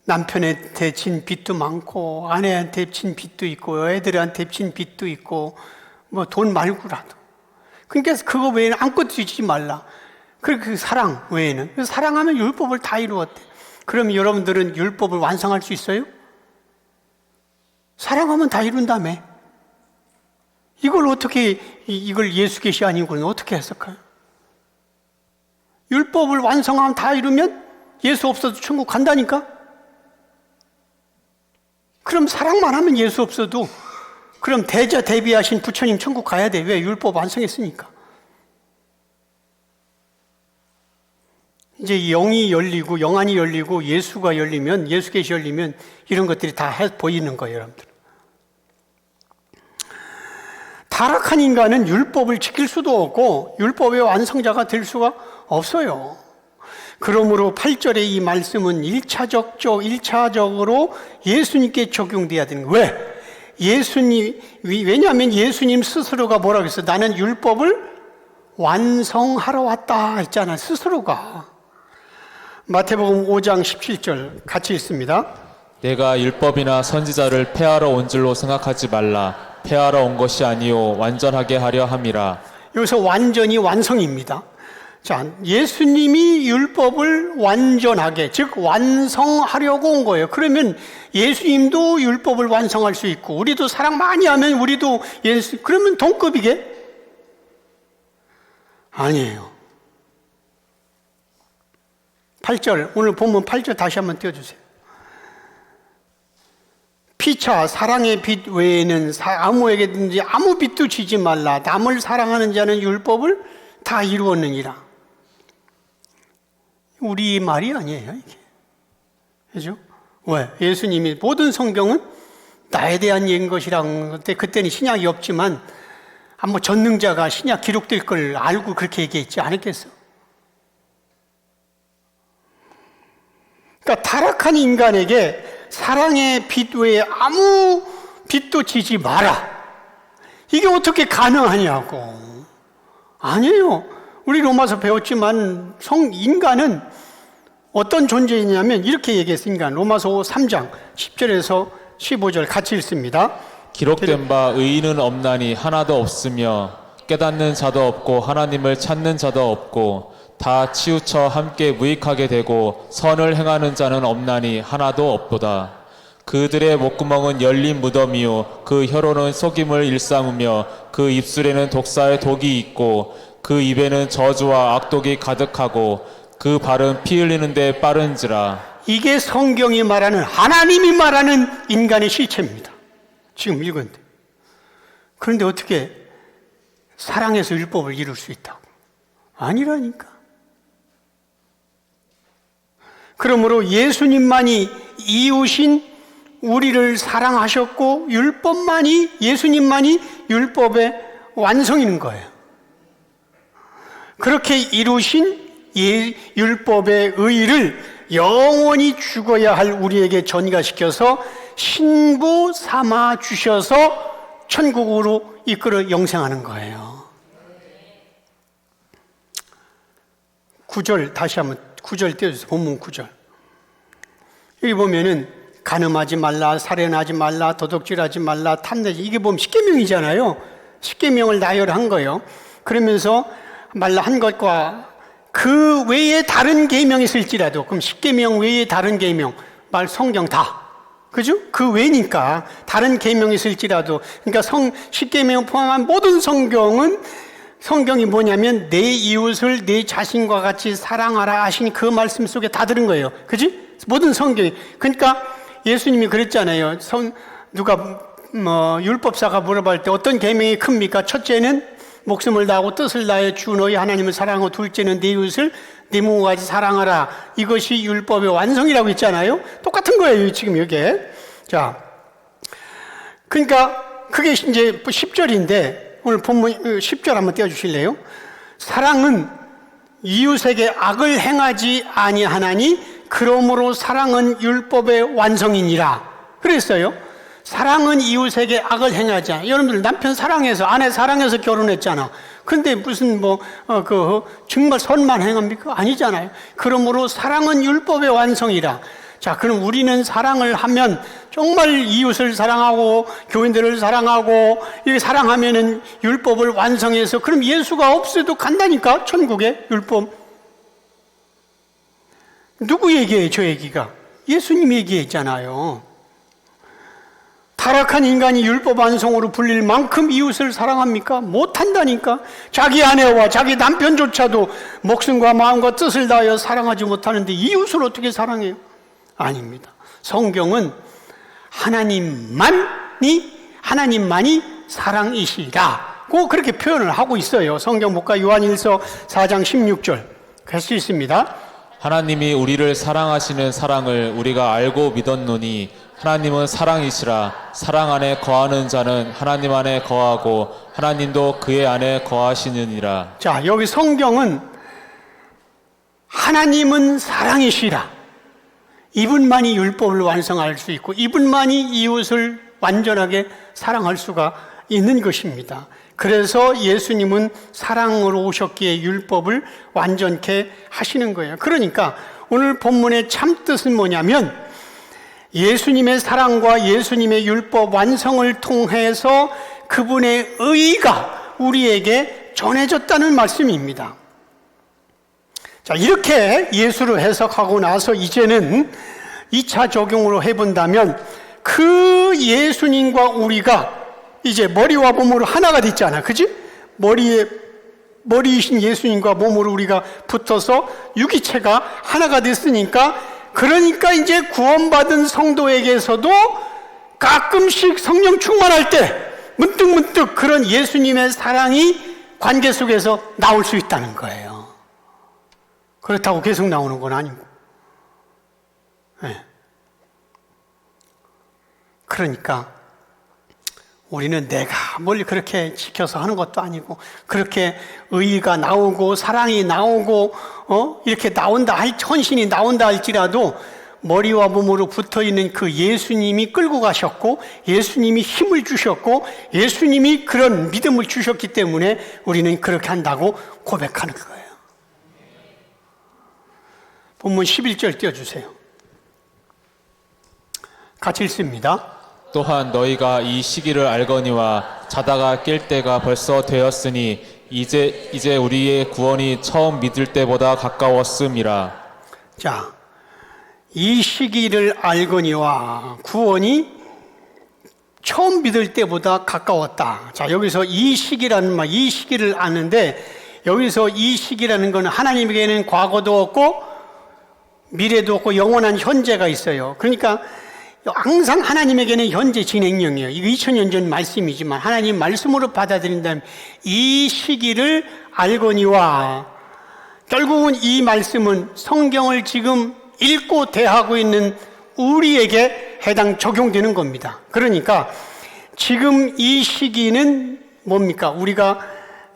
남편한테 진 빚도 많고 아내한테 진 빚도 있고 애들한테 진 빚도 있고 뭐 돈 말고라도. 그러니까 그거 외에는 아무것도 지지 말라. 그 사랑 외에는. 사랑하면 율법을 다 이루었대. 그럼 여러분들은 율법을 완성할 수 있어요? 사랑하면 다 이룬다며. 이걸 어떻게, 이걸 예수 계시 아니고는 어떻게 했을까요? 율법을 완성하면 다 이루면 예수 없어도 천국 간다니까? 그럼 사랑만 하면 예수 없어도, 그럼 대자 대비하신 부처님 천국 가야 돼. 왜? 율법 완성했으니까. 이제 영이 열리고 영안이 열리고 예수가 열리면, 예수 계시 열리면 이런 것들이 다 보이는 거예요, 여러분들. 타락한 인간은 율법을 지킬 수도 없고 율법의 완성자가 될 수가 없어요. 그러므로 8절의 이 말씀은 1차적으로 예수님께 적용돼야 되는 거예요. 왜? 왜냐하면 예수님 스스로가 뭐라고 했어요? 나는 율법을 완성하러 왔다 했잖아요, 스스로가. 마태복음 5장 17절 같이 읽습니다. 내가 율법이나 선지자를 폐하러 온 줄로 생각하지 말라. 폐하러 온 것이 아니요 완전하게 하려 함이라. 여기서 완전히 완성입니다. 자, 예수님이 율법을 완전하게, 즉 완성하려고 온 거예요. 그러면 예수님도 율법을 완성할 수 있고 우리도 사랑 많이 하면 우리도 그러면 동급이게? 아니에요. 8절, 오늘 본문 8절 다시 한번 띄워주세요. 피차 사랑의 빚 외에는 아무에게든지 아무 빚도 지지 말라. 남을 사랑하는 자는 율법을 다 이루었느니라. 우리 말이 아니에요, 이게. 그죠? 왜? 예수님이 모든 성경은 나에 대한 얘기인 것이랑, 그때는 신약이 없지만, 뭐 전능자가 신약 기록될 걸 알고 그렇게 얘기했지 않았겠어? 그러니까 타락한 인간에게 사랑의 빚 외에 아무 빚도 지지 마라. 이게 어떻게 가능하냐고. 아니에요. 우리 로마서 배웠지만 인간은 어떤 존재이냐면 이렇게 얘기했으니까 로마서 3장 10절에서 15절 같이 읽습니다. 기록된 바 의인은 없나니 하나도 없으며 깨닫는 자도 없고 하나님을 찾는 자도 없고 다 치우쳐 함께 무익하게 되고 선을 행하는 자는 없나니 하나도 없도다. 그들의 목구멍은 열린 무덤이요 그 혀로는 속임을 일삼으며 그 입술에는 독사의 독이 있고 그 입에는 저주와 악독이 가득하고 그 발은 피 흘리는데 빠른지라. 이게 성경이 말하는, 하나님이 말하는 인간의 실체입니다. 지금 읽었는데. 그런데 어떻게 사랑해서 율법을 이룰 수 있다고? 아니라니까. 그러므로 예수님만이 이웃인 우리를 사랑하셨고 예수님만이 율법의 완성인 거예요. 그렇게 이루신 율법의 의의를 영원히 죽어야 할 우리에게 전가시켜서 신부 삼아 주셔서 천국으로 이끌어 영생하는 거예요. 9절 다시 한번 9절 띄워주세요. 본문 9절. 여기 보면은 간음하지 말라, 살인하지 말라, 도둑질하지 말라, 탐내지, 이게 보면 십계명이잖아요. 십계명을 나열한 거예요. 그러면서 말라 한 것과 그 외에 다른 계명이 있을지라도, 그럼 십계명 외에 다른 계명, 성경 다, 그죠? 그 외니까 다른 계명이 있을지라도, 그러니까 십계명 포함한 모든 성경이 뭐냐면 내 이웃을 내 자신과 같이 사랑하라 하신 그 말씀 속에 다 들은 거예요. 그지? 모든 성경이. 그러니까 예수님이 그랬잖아요. 율법사가 물어볼 때 어떤 계명이 큽니까? 첫째는 목숨을 다하고 뜻을 다해 주 너희 하나님을 사랑하고, 둘째는 내 이웃을 내 몸과 같이 사랑하라. 이것이 율법의 완성이라고 했잖아요. 똑같은 거예요, 지금 여기에. 자, 그러니까 그게 이제 10절인데 오늘 본문 10절 한번 띄워주실래요? 사랑은 이웃에게 악을 행하지 아니하나니 그러므로 사랑은 율법의 완성이니라. 그랬어요. 사랑은 이웃에게 악을 행하지 않아. 여러분들 남편 사랑해서, 아내 사랑해서 결혼했잖아. 근데 무슨 정말 선만 행합니까? 아니잖아요. 그러므로 사랑은 율법의 완성이라. 자, 그럼 우리는 사랑을 하면 정말 이웃을 사랑하고 교인들을 사랑하고 이렇게 사랑하면은 율법을 완성해서, 그럼 예수가 없어도 간다니까, 천국에 율법. 누구 얘기예요, 저 얘기가? 예수님 얘기했잖아요. 타락한 인간이 율법 완성으로 불릴 만큼 이웃을 사랑합니까? 못한다니까. 자기 아내와 자기 남편조차도 목숨과 마음과 뜻을 다하여 사랑하지 못하는데 이웃을 어떻게 사랑해요? 아닙니다. 성경은 하나님만이 사랑이시라고 그렇게 표현을 하고 있어요. 성경 목가 요한일서 4장 16절 갈 수 있습니다. 하나님이 우리를 사랑하시는 사랑을 우리가 알고 믿었노니 하나님은 사랑이시라. 사랑 안에 거하는 자는 하나님 안에 거하고 하나님도 그의 안에 거하시느니라. 자, 여기 성경은 하나님은 사랑이시라. 이분만이 율법을 완성할 수 있고 이분만이 이웃을 완전하게 사랑할 수가 있는 것입니다. 그래서 예수님은 사랑으로 오셨기에 율법을 완전케 하시는 거예요. 그러니까 오늘 본문의 참뜻은 뭐냐면 예수님의 사랑과 예수님의 율법 완성을 통해서 그분의 의가 우리에게 전해졌다는 말씀입니다. 자, 이렇게 예수를 해석하고 나서 이제는 2차 적용으로 해본다면 그 예수님과 우리가 이제 머리와 몸으로 하나가 됐잖아. 그지? 머리이신 예수님과 몸으로 우리가 붙어서 유기체가 하나가 됐으니까, 그러니까 이제 구원받은 성도에게서도 가끔씩 성령 충만할 때 문득문득 그런 예수님의 사랑이 관계 속에서 나올 수 있다는 거예요. 그렇다고 계속 나오는 건 아니고. 네. 그러니까 우리는 내가 뭘 그렇게 지켜서 하는 것도 아니고, 그렇게 의의가 나오고 사랑이 나오고 이렇게 나온다, 헌신이 나온다 할지라도 머리와 몸으로 붙어있는 그 예수님이 끌고 가셨고 예수님이 힘을 주셨고 예수님이 그런 믿음을 주셨기 때문에 우리는 그렇게 한다고 고백하는 거예요. 본문 11절 띄워주세요. 같이 읽습니다. 또한 너희가 이 시기를 알거니와 자다가 깰 때가 벌써 되었으니 이제 우리의 구원이 처음 믿을 때보다 가까웠음이라. 자, 이 시기를 알거니와 구원이 처음 믿을 때보다 가까웠다. 자, 여기서 이 시기라는 말, 이 시기를 아는데 여기서 이 시기라는 건 하나님에게는 과거도 없고 미래도 없고 영원한 현재가 있어요. 그러니까 항상 하나님에게는 현재 진행형이에요. 이거 2000년 전 말씀이지만 하나님 말씀으로 받아들인다면 이 시기를 알거니와, 결국은 이 말씀은 성경을 지금 읽고 대하고 있는 우리에게 해당 적용되는 겁니다. 그러니까 지금 이 시기는 뭡니까? 우리가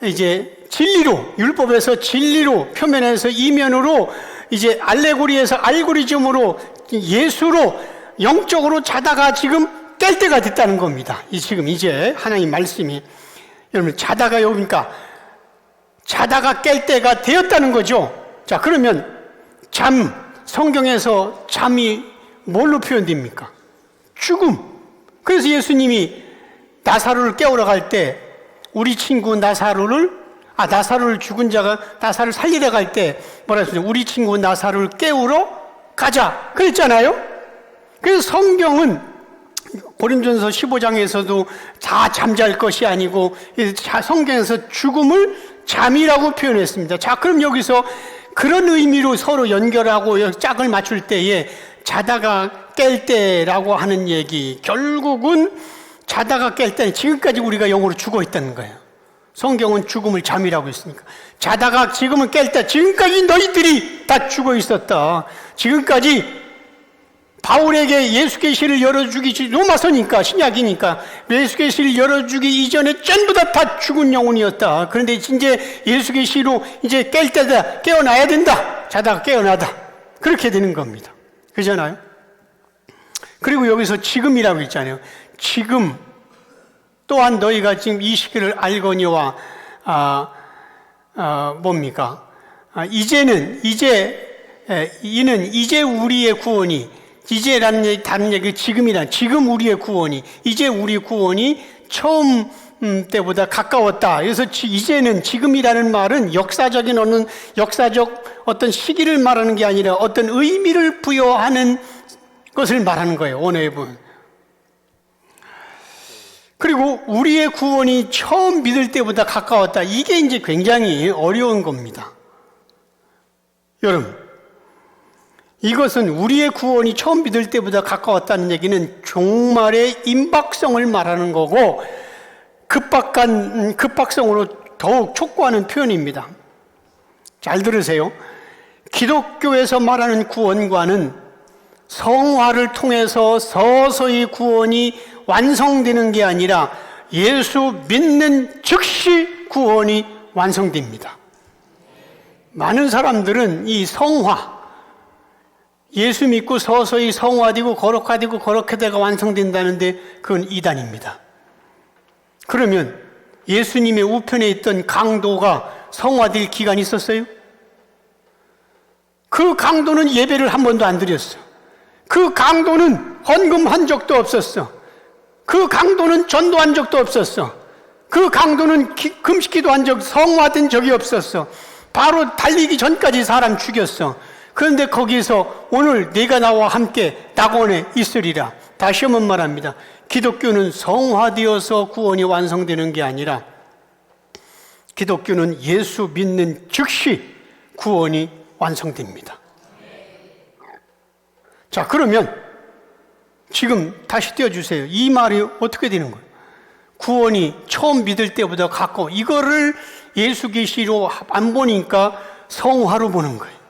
이제 진리로, 율법에서 진리로, 표면에서 이면으로, 이제 알레고리에서 알고리즘으로, 예수로 영적으로 자다가 지금 깰 때가 됐다는 겁니다. 지금 이제 하나님 말씀이, 여러분 자다가 여기니까 자다가 깰 때가 되었다는 거죠. 자, 그러면 성경에서 잠이 뭘로 표현됩니까? 죽음. 그래서 예수님이 나사로를 깨우러 갈 때 우리 친구 나사로를 죽은 자가 나사로를 살리러 갈 때 뭐라 했어요? 우리 친구 나사로를 깨우러 가자 그랬잖아요. 그래서 성경은 고린도전서 15장에서도 다 잠잘 것이 아니고 성경에서 죽음을 잠이라고 표현했습니다. 자, 그럼 여기서 그런 의미로 서로 연결하고 짝을 맞출 때에 자다가 깰 때라고 하는 얘기, 결국은 자다가 깰 때는 지금까지 우리가 영으로 죽어 있다는 거예요. 성경은 죽음을 잠이라고 했으니까. 자다가 지금은 깰 때, 지금까지 너희들이 다 죽어 있었다. 지금까지 바울에게 예수 계시를 열어주기, 로마서니까, 신약이니까 예수 계시를 열어주기 이전에 전부 다 죽은 영혼이었다. 그런데 이제 예수 계시로 이제 깰 때다, 깨어나야 된다. 자다가 깨어나다. 그렇게 되는 겁니다. 그렇잖아요? 그리고 여기서 지금이라고 있잖아요. 지금 또한 너희가 지금 이 시기를 알거니와 이는 이제 우리의 구원이, 이제라는 얘기, 다른 얘기, 지금 우리의 구원이, 이제 우리 구원이 처음 때보다 가까웠다. 그래서 이제는, 지금이라는 말은 역사적 어떤 시기를 말하는 게 아니라 어떤 의미를 부여하는 것을 말하는 거예요. 언어의 부분. 그리고 우리의 구원이 처음 믿을 때보다 가까웠다. 이게 이제 굉장히 어려운 겁니다. 여러분, 이것은 우리의 구원이 처음 믿을 때보다 가까웠다는 얘기는 종말의 임박성을 말하는 거고, 급박성으로 더욱 촉구하는 표현입니다. 잘 들으세요. 기독교에서 말하는 구원과는 성화를 통해서 서서히 구원이 완성되는 게 아니라 예수 믿는 즉시 구원이 완성됩니다. 많은 사람들은 이 성화, 예수 믿고 서서히 성화되고 거룩화되가 완성된다는데 그건 이단입니다. 그러면 예수님의 우편에 있던 강도가 성화될 기간이 있었어요? 그 강도는 예배를 한 번도 안 드렸어. 그 강도는 헌금한 적도 없었어. 그 강도는 전도한 적도 없었어. 그 강도는 금식기도 한 적, 성화된 적이 없었어. 바로 달리기 전까지 사람 죽였어. 그런데 거기서 오늘 네가 나와 함께 낙원에 있으리라. 다시 한번 말합니다. 기독교는 성화되어서 구원이 완성되는 게 아니라 기독교는 예수 믿는 즉시 구원이 완성됩니다. 자, 그러면 지금 다시 띄워주세요. 이 말이 어떻게 되는 거예요? 구원이 처음 믿을 때보다 가까워. 이거를 예수 계시로 안 보니까 성화로 보는 거예요.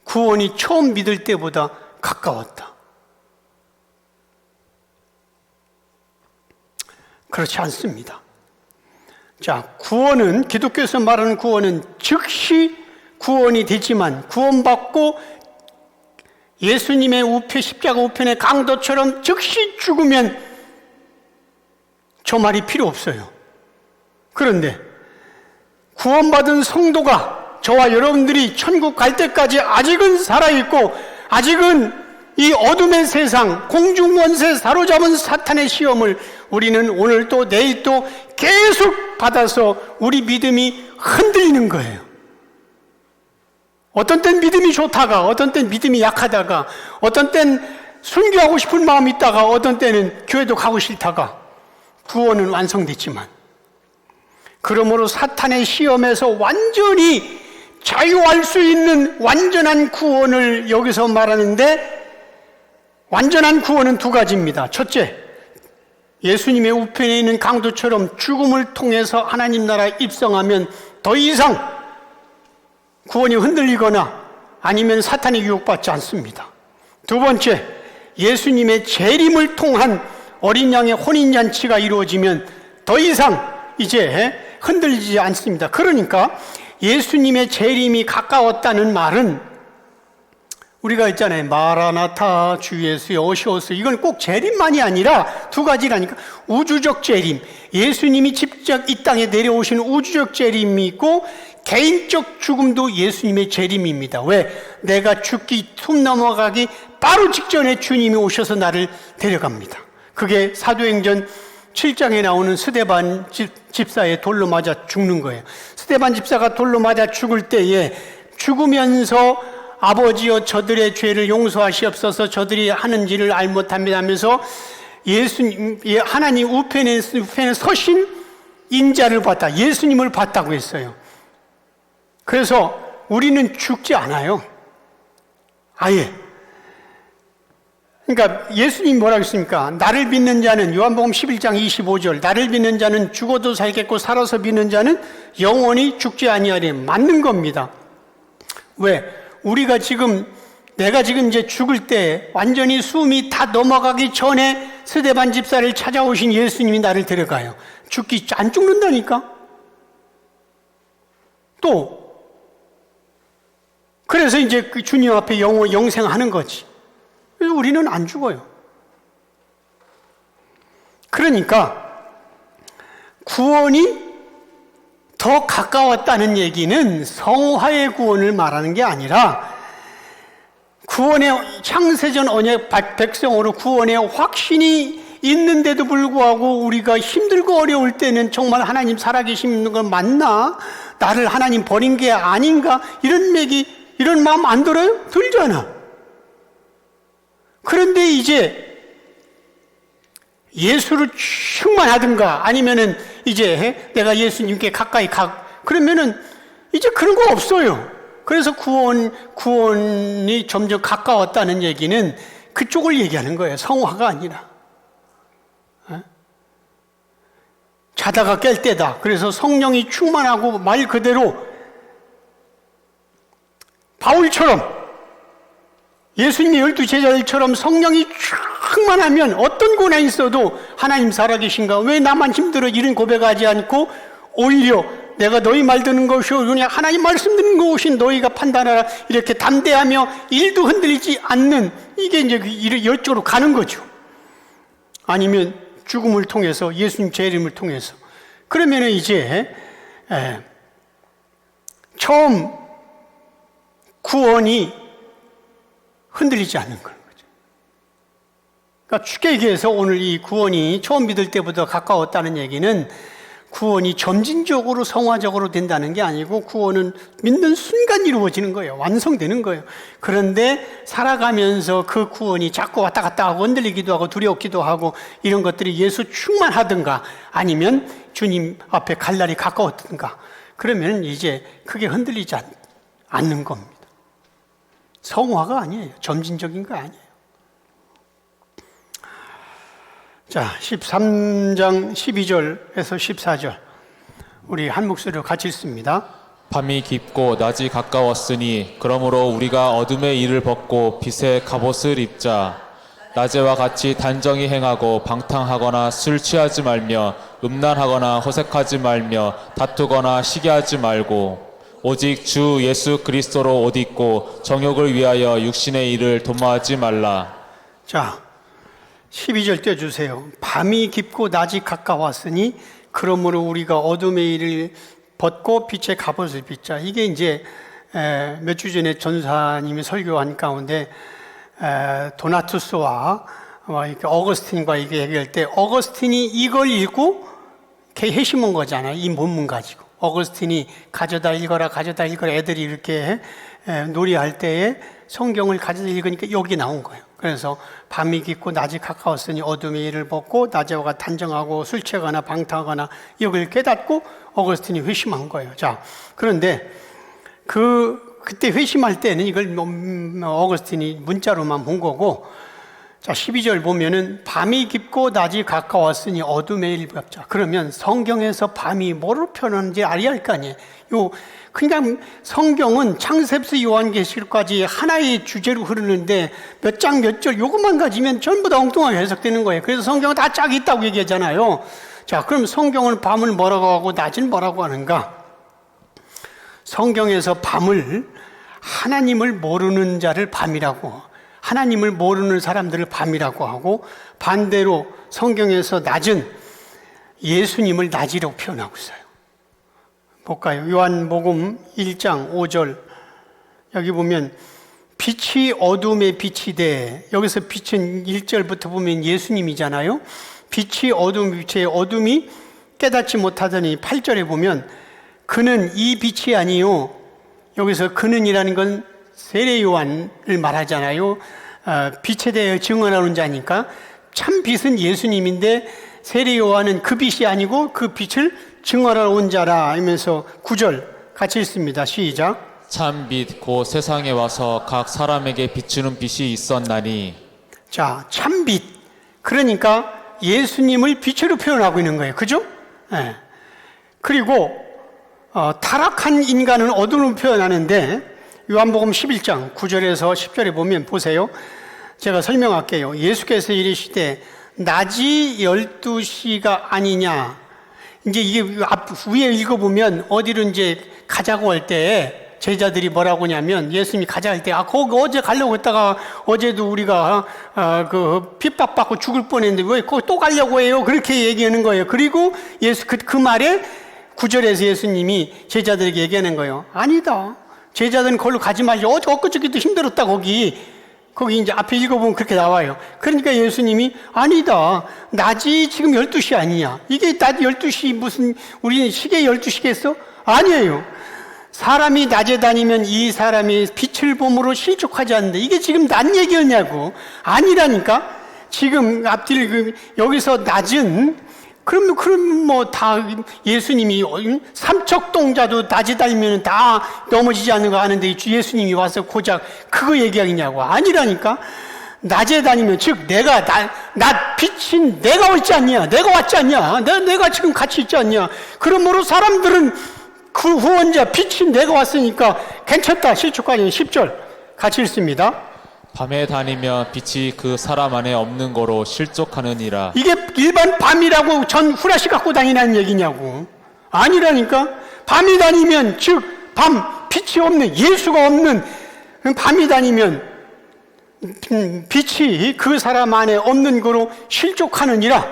구원이 처음 믿을 때보다 가까웠다. 그렇지 않습니다. 자, 구원은, 기독교에서 말하는 구원은 즉시 구원이 되지만, 구원받고 예수님의 십자가 우편의 강도처럼 즉시 죽으면 저 말이 필요 없어요. 그런데 구원받은 성도가, 저와 여러분들이 천국 갈 때까지 아직은 살아있고, 아직은 이 어둠의 세상, 공중원세 사로잡은 사탄의 시험을 우리는 오늘 또 내일 또 계속 받아서 우리 믿음이 흔들리는 거예요. 어떤 땐 믿음이 좋다가, 어떤 땐 믿음이 약하다가, 어떤 땐 순교하고 싶은 마음이 있다가, 어떤 때는 교회도 가고 싫다가, 구원은 완성됐지만, 그러므로 사탄의 시험에서 완전히 자유할 수 있는 완전한 구원을 여기서 말하는데, 완전한 구원은 두 가지입니다. 첫째, 예수님의 우편에 있는 강도처럼 죽음을 통해서 하나님 나라에 입성하면 더 이상 구원이 흔들리거나 아니면 사탄에 유혹받지 않습니다. 두 번째, 예수님의 재림을 통한 어린 양의 혼인잔치가 이루어지면 더 이상 이제 흔들리지 않습니다. 그러니까 예수님의 재림이 가까웠다는 말은, 우리가 있잖아요. 마라나타, 주 예수여 오시옵소서. 이건 꼭 재림만이 아니라 두 가지라니까. 우주적 재림, 예수님이 직접 이 땅에 내려오신 우주적 재림이 있고, 개인적 죽음도 예수님의 재림입니다. 왜? 내가 죽기, 숨 넘어가기 바로 직전에 주님이 오셔서 나를 데려갑니다. 그게 사도행전 7장에 나오는 스데반 집사의 돌로 맞아 죽는 거예요. 스데반 집사가 돌로 맞아 죽을 때에 죽으면서 아버지여 저들의 죄를 용서하시옵소서, 저들이 하는 일을 알 못합니다 하면서 예수님, 하나님 우편에 서신 인자를 봤다, 예수님을 봤다고 했어요. 그래서 우리는 죽지 않아요. 아예. 그러니까 예수님이 뭐라고 했습니까? 나를 믿는 자는, 요한복음 11장 25절, 나를 믿는 자는 죽어도 살겠고 살아서 믿는 자는 영원히 죽지 아니하리. 맞는 겁니다. 왜? 내가 지금 이제 죽을 때 완전히 숨이 다 넘어가기 전에 스데반 집사를 찾아오신 예수님이 나를 데려가요. 안 죽는다니까? 그래서 이제 그 주님 앞에 영생하는 거지. 그래서 우리는 안 죽어요. 그러니까 구원이 더 가까웠다는 얘기는 성화의 구원을 말하는 게 아니라 구원의 창세전 언약 백성으로 구원의 확신이 있는데도 불구하고 우리가 힘들고 어려울 때는 정말 하나님 살아계시는 건 맞나? 나를 하나님 버린 게 아닌가? 이런 마음 안 들어요? 들잖아. 그런데 이제 예수를 충만하든가 아니면은 이제 내가 예수님께 가까이 그러면은 이제 그런 거 없어요. 그래서 구원이 점점 가까웠다는 얘기는 그쪽을 얘기하는 거예요. 성화가 아니라. 자다가 깰 때다. 그래서 성령이 충만하고 말 그대로 바울처럼 예수님의 12제자들처럼 성령이 충만하면 어떤 고난이 있어도 하나님 살아계신가? 왜 나만 힘들어? 이런 고백하지 않고 오히려 내가 너희 말 듣는 것이오 그냥 하나님 말씀 듣는 것이 너희가 판단하라 이렇게 담대하며 일도 흔들리지 않는 이게 이제 이쪽으로 가는 거죠. 아니면 죽음을 통해서 예수님 재림을 통해서 그러면은 이제 처음 구원이 흔들리지 않는 거죠. 그러니까 쉽게 얘기해서 오늘 이 구원이 처음 믿을 때보다 가까웠다는 얘기는 구원이 점진적으로 성화적으로 된다는 게 아니고 구원은 믿는 순간 이루어지는 거예요. 완성되는 거예요. 그런데 살아가면서 그 구원이 자꾸 왔다 갔다 하고 흔들리기도 하고 두렵기도 하고 이런 것들이 예수 충만하든가 아니면 주님 앞에 갈 날이 가까웠든가 그러면 이제 크게 흔들리지 않는 겁니다. 성화가 아니에요. 점진적인 거 아니에요. 자, 13장 12절에서 14절 우리 한 목소리로 같이 읽습니다. 밤이 깊고 낮이 가까웠으니 그러므로 우리가 어둠의 일을 벗고 빛의 갑옷을 입자. 낮에와 같이 단정히 행하고 방탕하거나 술 취하지 말며 음란하거나 호색하지 말며 다투거나 시기하지 말고 오직 주 예수 그리스도로 옷 입고 정욕을 위하여 육신의 일을 도모하지 말라. 자, 12절 떼주세요. 밤이 깊고 낮이 가까웠으니 그러므로 우리가 어둠의 일을 벗고 빛의 갑옷을 입자. 이게 이제 몇 주 전에 전사님이 설교한 가운데 도나투스와 이렇게 어거스틴과 이게 얘기할 때 어거스틴이 이걸 읽고 회심한 거잖아요. 이 본문 가지고 어거스틴이 가져다 읽어라 애들이 이렇게 놀이할 때에 성경을 가져다 읽으니까 여기 나온 거예요. 그래서 밤이 깊고 낮이 가까웠으니 어둠의 일을 벗고 낮에와 단정하고 술 취하거나 방탕하거나 이걸 깨닫고 어거스틴이 회심한 거예요. 자, 그런데 그때 회심할 때는 이걸 어거스틴이 문자로만 본 거고, 자, 12절 보면은 밤이 깊고 낮이 가까웠으니 어둠의 일을 벗자. 그러면 성경에서 밤이 뭐로 표현하는지 알아야 할 거 아니에요. 그냥 성경은 창세부터 요한계시록까지 하나의 주제로 흐르는데 몇 장 몇 절 요것만 가지면 전부 다 엉뚱하게 해석되는 거예요. 그래서 성경은 다 짝이 있다고 얘기하잖아요. 자, 그럼 성경은 밤을 뭐라고 하고 낮은 뭐라고 하는가? 성경에서 밤을 하나님을 모르는 자를 밤이라고, 하나님을 모르는 사람들을 밤이라고 하고, 반대로 성경에서 낮은 예수님을 낮이라고 표현하고 있어요. 볼까요? 요한복음 1장 5절 여기 보면 빛이 어둠에 빛이 돼. 여기서 빛은 1절부터 보면 예수님이잖아요. 빛이 어둠에 빛에 어둠이 깨닫지 못하더니 8절에 보면 그는 이 빛이 아니요. 여기서 그는이라는 건 세례 요한을 말하잖아요. 빛에 대해 증언하는 자니까 참 빛은 예수님인데 세례 요한은 그 빛이 아니고 그 빛을 증언하러 온 자라 하면서 9절 같이 읽습니다. 시작. 참빛 곧 세상에 와서 각 사람에게 비추는 빛이 있었나니. 자, 참빛. 그러니까 예수님을 빛으로 표현하고 있는 거예요. 그죠? 네. 그리고 타락한 인간은 어둠으로 표현하는데 요한복음 11장 9절에서 10절에 보면 보세요. 제가 설명할게요. 예수께서 이르시되 낮이 12시가 아니냐. 이제 이게 위에 읽어보면 어디로 이제 가자고 할 때 제자들이 뭐라고 하냐면 예수님이 가자 할 때 거기 어제 가려고 했다가 어제도 우리가 그 핍박받고 죽을 뻔했는데 왜 거기 또 가려고 해요? 그렇게 얘기하는 거예요. 그리고 예수 그 말에 9절에서 예수님이 제자들에게 얘기하는 거예요. 아니다. 제자들은 거기로 가지 마시오. 어제 엊그저께도 힘들었다 거기 이제 앞에 읽어보면 그렇게 나와요. 그러니까 예수님이 아니다. 낮이 지금 12시 아니냐. 이게 낮 12시 무슨 우리는 시계 12시겠어? 아니에요. 사람이 낮에 다니면 이 사람이 빛을 봄으로 실족하지 않는데 이게 지금 낮 얘기였냐고. 아니라니까. 지금 앞뒤를 여기서 낮은 그럼 뭐 다 예수님이 삼척동자도 낮에 다니면 다 넘어지지 않는 거 아는데 예수님이 와서 고작 그거 얘기하겠냐고. 아니라니까. 낮에 다니면 즉 내가 낮 빛인 내가 있지 않냐. 내가 왔지 않냐. 내가 지금 같이 있지 않냐. 그러므로 사람들은 그 후원자 빛인 내가 왔으니까 괜찮다. 실족하니 10절 같이 읽습니다. 밤에 다니면 빛이 그 사람 안에 없는 거로 실족하느니라. 이게 일반 밤이라고 전 후라시 갖고 다니라는 얘기냐고. 아니라니까. 밤이 다니면 즉 밤 빛이 없는 예수가 없는 밤이 다니면 빛이 그 사람 안에 없는 거로 실족하느니라.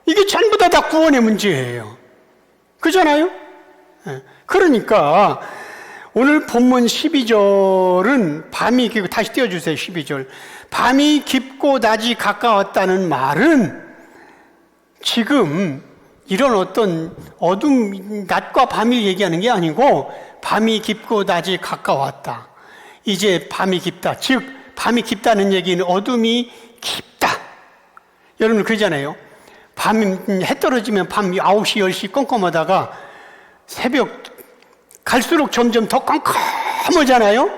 이게 전부 다 구원의 문제예요. 그잖아요. 그러니까 오늘 본문 12절은 밤이 깊고, 다시 띄워주세요. 12절. 밤이 깊고 낮이 가까웠다는 말은 지금 이런 어떤 어둠, 낮과 밤을 얘기하는 게 아니고 밤이 깊고 낮이 가까웠다. 이제 밤이 깊다. 즉 밤이 깊다는 얘기는 어둠이 깊다. 여러분 그러잖아요. 해 떨어지면 밤 9시, 10시 껌껌하다가 새벽 갈수록 점점 더 깜깜하잖아요.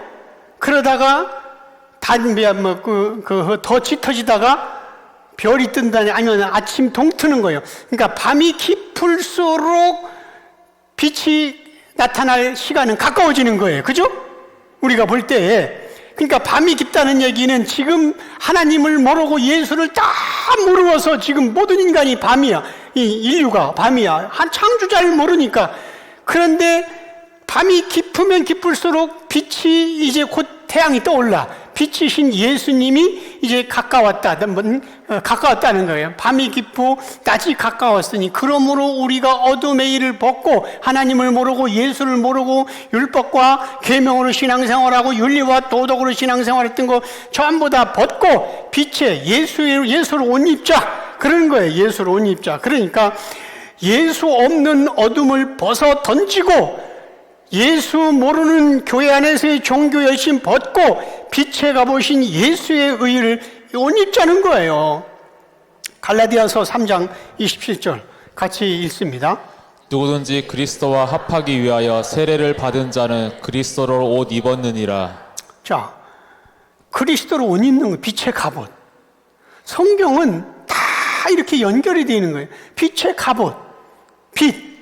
그러다가 더 짙어지다가 별이 뜬다니 아니면 아침 동트는 거예요. 그러니까 밤이 깊을수록 빛이 나타날 시간은 가까워지는 거예요. 그죠? 우리가 볼 때. 그러니까 밤이 깊다는 얘기는 지금 하나님을 모르고 예수를 다 모르어서 지금 모든 인간이 밤이야. 이 인류가 밤이야. 한 창조자를 모르니까. 그런데 밤이 깊으면 깊을수록 빛이 이제 곧 태양이 떠올라. 빛이신 예수님이 이제 가까웠다는 거예요. 밤이 깊고 낮이 가까웠으니 그러므로 우리가 어둠의 일을 벗고 하나님을 모르고 예수를 모르고 율법과 계명으로 신앙생활하고 윤리와 도덕으로 신앙생활했던 거 전부 다 벗고 빛에 예수로 옷 입자. 그런 거예요. 예수로 옷 입자. 그러니까 예수 없는 어둠을 벗어 던지고 예수 모르는 교회 안에서의 종교 열심 벗고 빛에 가보신 예수의 의를 옷 입자는 거예요. 갈라디아서 3장 27절 같이 읽습니다. 누구든지 그리스도와 합하기 위하여 세례를 받은 자는 그리스도로 옷 입었느니라. 자, 그리스도로 옷 입는 거 빛의 갑옷. 성경은 다 이렇게 연결이 되어 있는 거예요. 빛의 갑옷.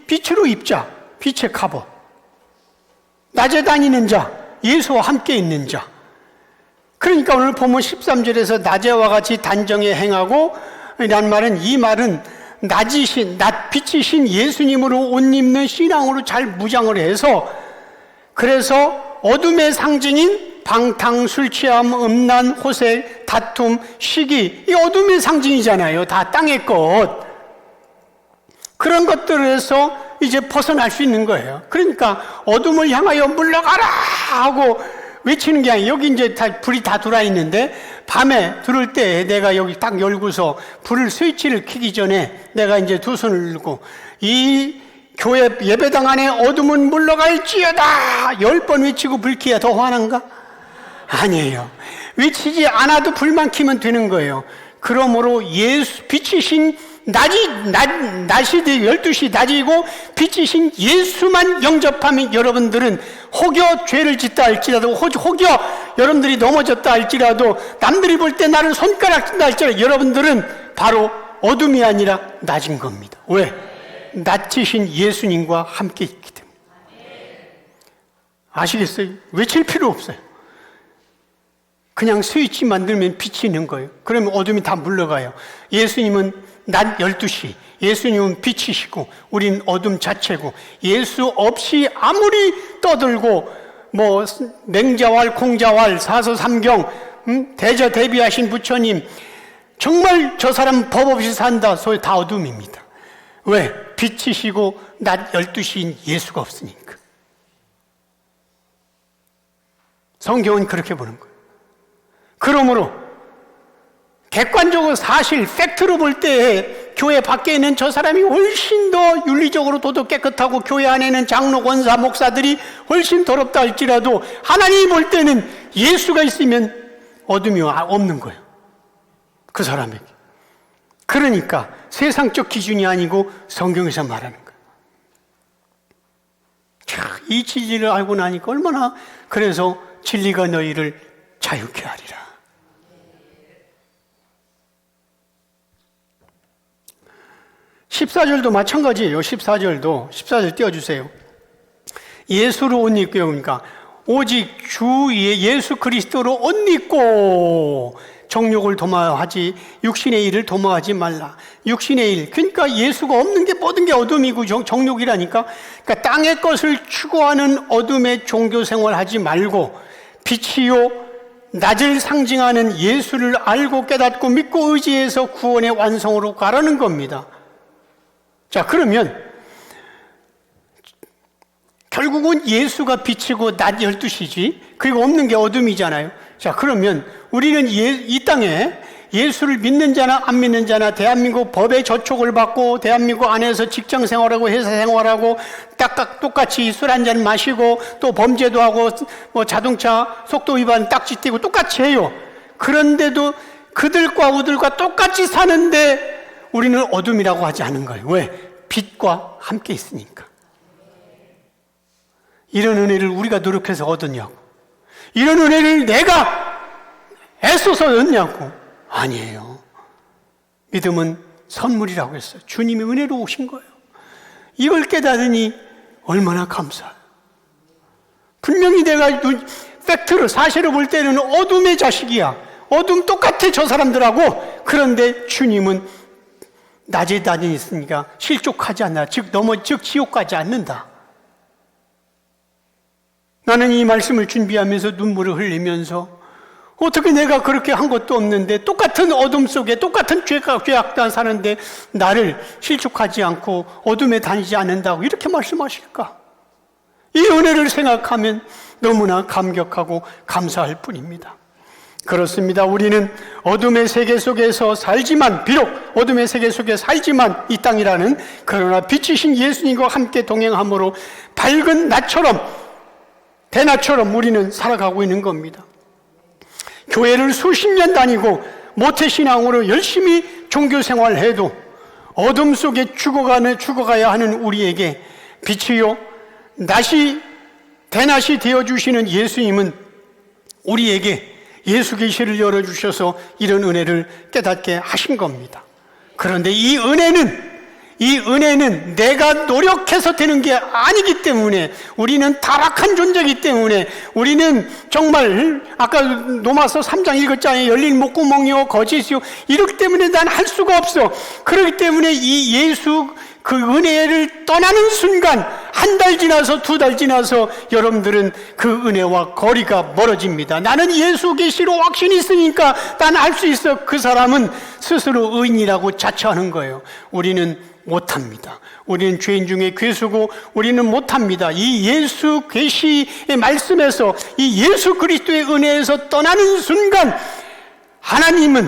빛으로 입자. 빛의 갑옷. 낮에 다니는 자, 예수와 함께 있는 자. 그러니까 오늘 보면 13절에서 낮에와 같이 단정에 행하고 이란 말은 이 말은 빛이신 예수님으로 옷 입는 신앙으로 잘 무장을 해서 그래서 어둠의 상징인 방탕, 술 취함, 음란, 호색, 다툼, 시기 이 어둠의 상징이잖아요. 다 땅의 것. 그런 것들에서 이제 벗어날 수 있는 거예요. 그러니까 어둠을 향하여 물러가라 하고 외치는 게 아니에요. 여기 이제 불이 다 들어와 있는데 밤에 들을 때 내가 여기 딱 열고서 불을 스위치를 켜기 전에 내가 이제 두 손을 들고 이 교회 예배당 안에 어둠은 물러갈지어다 10번 외치고 불 켜야 더 화난가? 아니에요. 외치지 않아도 불만 켜면 되는 거예요. 그러므로 예수 빛이신 낮이 12시 낮이고 빛이신 예수만 영접하면 여러분들은 혹여 죄를 짓다 할지라도 혹여 여러분들이 넘어졌다 할지라도 남들이 볼 때 나는 손가락 찐다 할지라도 여러분들은 바로 어둠이 아니라 낮인 겁니다. 왜? 낮이신 예수님과 함께 있기 때문에. 아시겠어요? 외칠 필요 없어요. 그냥 스위치 만들면 빛이 있는 거예요. 그러면 어둠이 다 물러가요. 예수님은 낮 12시, 예수님은 빛이시고 우린 어둠 자체고 예수 없이 아무리 떠들고 맹자왈, 공자왈, 사서삼경, 대저 대비하신 부처님, 정말 저 사람 법 없이 산다. 소위 다 어둠입니다. 왜? 빛이시고 낮 12시인 예수가 없으니까. 성경은 그렇게 보는 거예요. 그러므로 객관적으로 사실 팩트로 볼 때 교회 밖에 있는 저 사람이 훨씬 더 윤리적으로 도덕 깨끗하고 교회 안에 있는 장로, 권사, 목사들이 훨씬 더럽다 할지라도 하나님이 볼 때는 예수가 있으면 어둠이 없는 거예요. 그 사람에게. 그러니까 세상적 기준이 아니고 성경에서 말하는 거예요. 자, 이 진리를 알고 나니까 얼마나, 그래서 진리가 너희를 자유케 하리라. (14절도) 마찬가지예요. 14절 띄워주세요. 예수로 옷 입고, 그러니까 오직 주 예수 그리스도로 옷 입고 정욕을 도모하지, 육신의 일을 도모하지 말라. 육신의 일, 그러니까 예수가 없는 게 모든 게 어둠이고 정욕이라니까. 그러니까 땅의 것을 추구하는 어둠의 종교 생활하지 말고 빛이요 낮을 상징하는 예수를 알고 깨닫고 믿고 의지해서 구원의 완성으로 가라는 겁니다. 자, 그러면 결국은 예수가 빛이고 낮 12시지, 그리고 없는 게 어둠이잖아요. 자, 그러면 우리는 이 땅에 예수를 믿는 자나 안 믿는 자나 대한민국 법의 저촉을 받고 대한민국 안에서 직장 생활하고 회사 생활하고 똑같이 술 한잔 마시고 또 범죄도 하고 자동차 속도 위반 딱지 띄고 똑같이 해요. 그런데도 그들과 우들과 똑같이 사는데 우리는 어둠이라고 하지 않은 거예요. 왜? 빛과 함께 있으니까. 이런 은혜를 우리가 노력해서 얻었냐고. 이런 은혜를 내가 애써서 얻냐고. 아니에요. 믿음은 선물이라고 했어요. 주님이 은혜로 오신 거예요. 이걸 깨닫으니 얼마나 감사해요. 분명히 내가 팩트로, 사실을 볼 때는 어둠의 자식이야. 어둠 똑같아 저 사람들하고. 그런데 주님은 낮에 다니니까 실족하지 않아. 즉 지옥 가지 않는다. 나는 이 말씀을 준비하면서 눈물을 흘리면서 어떻게 내가 그렇게 한 것도 없는데 똑같은 어둠 속에 똑같은 죄악단 사는데 나를 실족하지 않고 어둠에 다니지 않는다고 이렇게 말씀하실까? 이 은혜를 생각하면 너무나 감격하고 감사할 뿐입니다. 그렇습니다. 우리는 어둠의 세계 속에서 살지만, 비록 어둠의 세계 속에 살지만 이 땅이라는, 그러나 빛이신 예수님과 함께 동행함으로 밝은 낮처럼, 대낮처럼 우리는 살아가고 있는 겁니다. 교회를 수십 년 다니고 모태신앙으로 열심히 종교생활해도 어둠 속에 죽어가야 하는 우리에게 빛이요 대낮이 되어주시는 예수님은 우리에게 예수 계시를 열어주셔서 이런 은혜를 깨닫게 하신 겁니다. 그런데 이 은혜는 내가 노력해서 되는 게 아니기 때문에, 우리는 타락한 존재이기 때문에, 우리는 정말 아까 로마서 3장 읽었잖아요. 열린 목구멍이요 거짓이요, 이렇기 때문에 난 할 수가 없어. 그렇기 때문에 이 예수 그 은혜를 떠나는 순간, 한 달 지나서 2달 지나서 여러분들은 그 은혜와 거리가 멀어집니다. 나는 예수 계시로 확신이 있으니까 난 할 수 있어. 그 사람은 스스로 의인이라고 자처하는 거예요. 우리는 못합니다. 우리는 죄인 중에 괴수고 우리는 못합니다. 이 예수 계시의 말씀에서, 이 예수 그리스도의 은혜에서 떠나는 순간 하나님의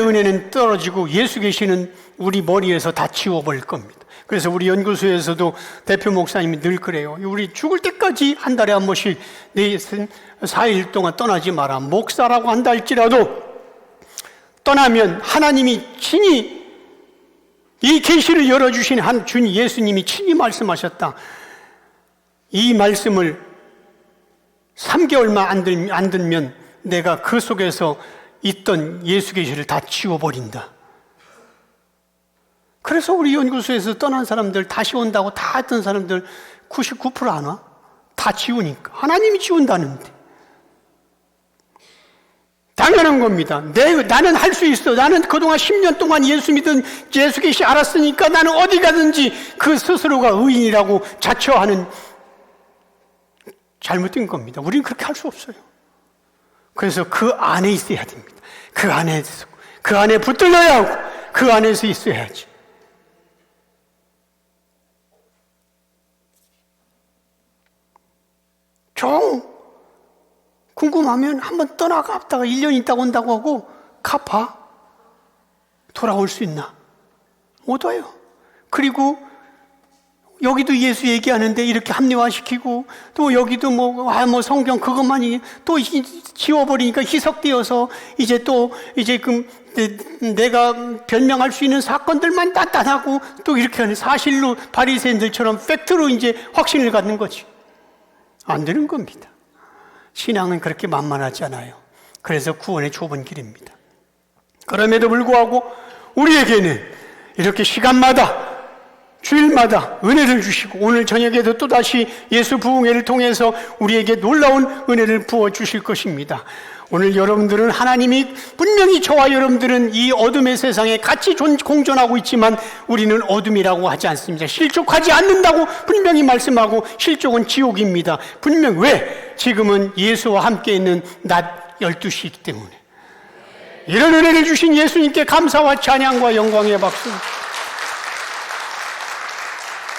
은혜는 떨어지고 예수 계시는 우리 머리에서 다 지워버릴 겁니다. 그래서 우리 연구소에서도 대표 목사님이 늘 그래요. 우리 죽을 때까지 한 달에 한 번씩 4일 동안 떠나지 마라. 목사라고 한다 할지라도 떠나면 하나님이 친히 이 계시를 열어주신 준 예수님이 친히 말씀하셨다. 이 말씀을 3개월만 안 들면 내가 그 속에서 있던 예수 계시를 다 지워버린다. 그래서 우리 연구소에서 떠난 사람들, 다시 온다고 다 했던 사람들 99% 안 와. 다 지우니까. 하나님이 지운다는데. 당연한 겁니다. 나는 할 수 있어. 나는 그동안 10년 동안 예수 믿은 예수 계시 알았으니까 나는 어디 가든지 그 스스로가 의인이라고 자처하는 잘못된 겁니다. 우리는 그렇게 할 수 없어요. 그래서 그 안에 있어야 됩니다. 그 안에 붙들려야 하고 그 안에서 있어야지. 좀 궁금하면 한번 떠나갔다가 1년 있다가 온다고 하고 갚아. 돌아올 수 있나? 못 와요. 그리고 여기도 예수 얘기하는데 이렇게 합리화시키고 또 여기도 뭐 성경 그것만이 또 지워버리니까 희석되어서 이제 내가 변명할 수 있는 사건들만 나타나고 또 이렇게 하는 사실로 바리새인들처럼 팩트로 이제 확신을 갖는 거지. 안 되는 겁니다. 신앙은 그렇게 만만하지 않아요. 그래서 구원의 좁은 길입니다. 그럼에도 불구하고 우리에게는 이렇게 시간마다 주일마다 은혜를 주시고 오늘 저녁에도 또다시 예수 부흥회를 통해서 우리에게 놀라운 은혜를 부어주실 것입니다. 오늘 여러분들은 하나님이 분명히 저와 여러분들은 이 어둠의 세상에 같이 공존하고 있지만 우리는 어둠이라고 하지 않습니다. 실족하지 않는다고 분명히 말씀하고 실족은 지옥입니다. 분명 왜? 지금은 예수와 함께 있는 낮 12시이기 때문에. 이런 은혜를 주신 예수님께 감사와 찬양과 영광의 박수.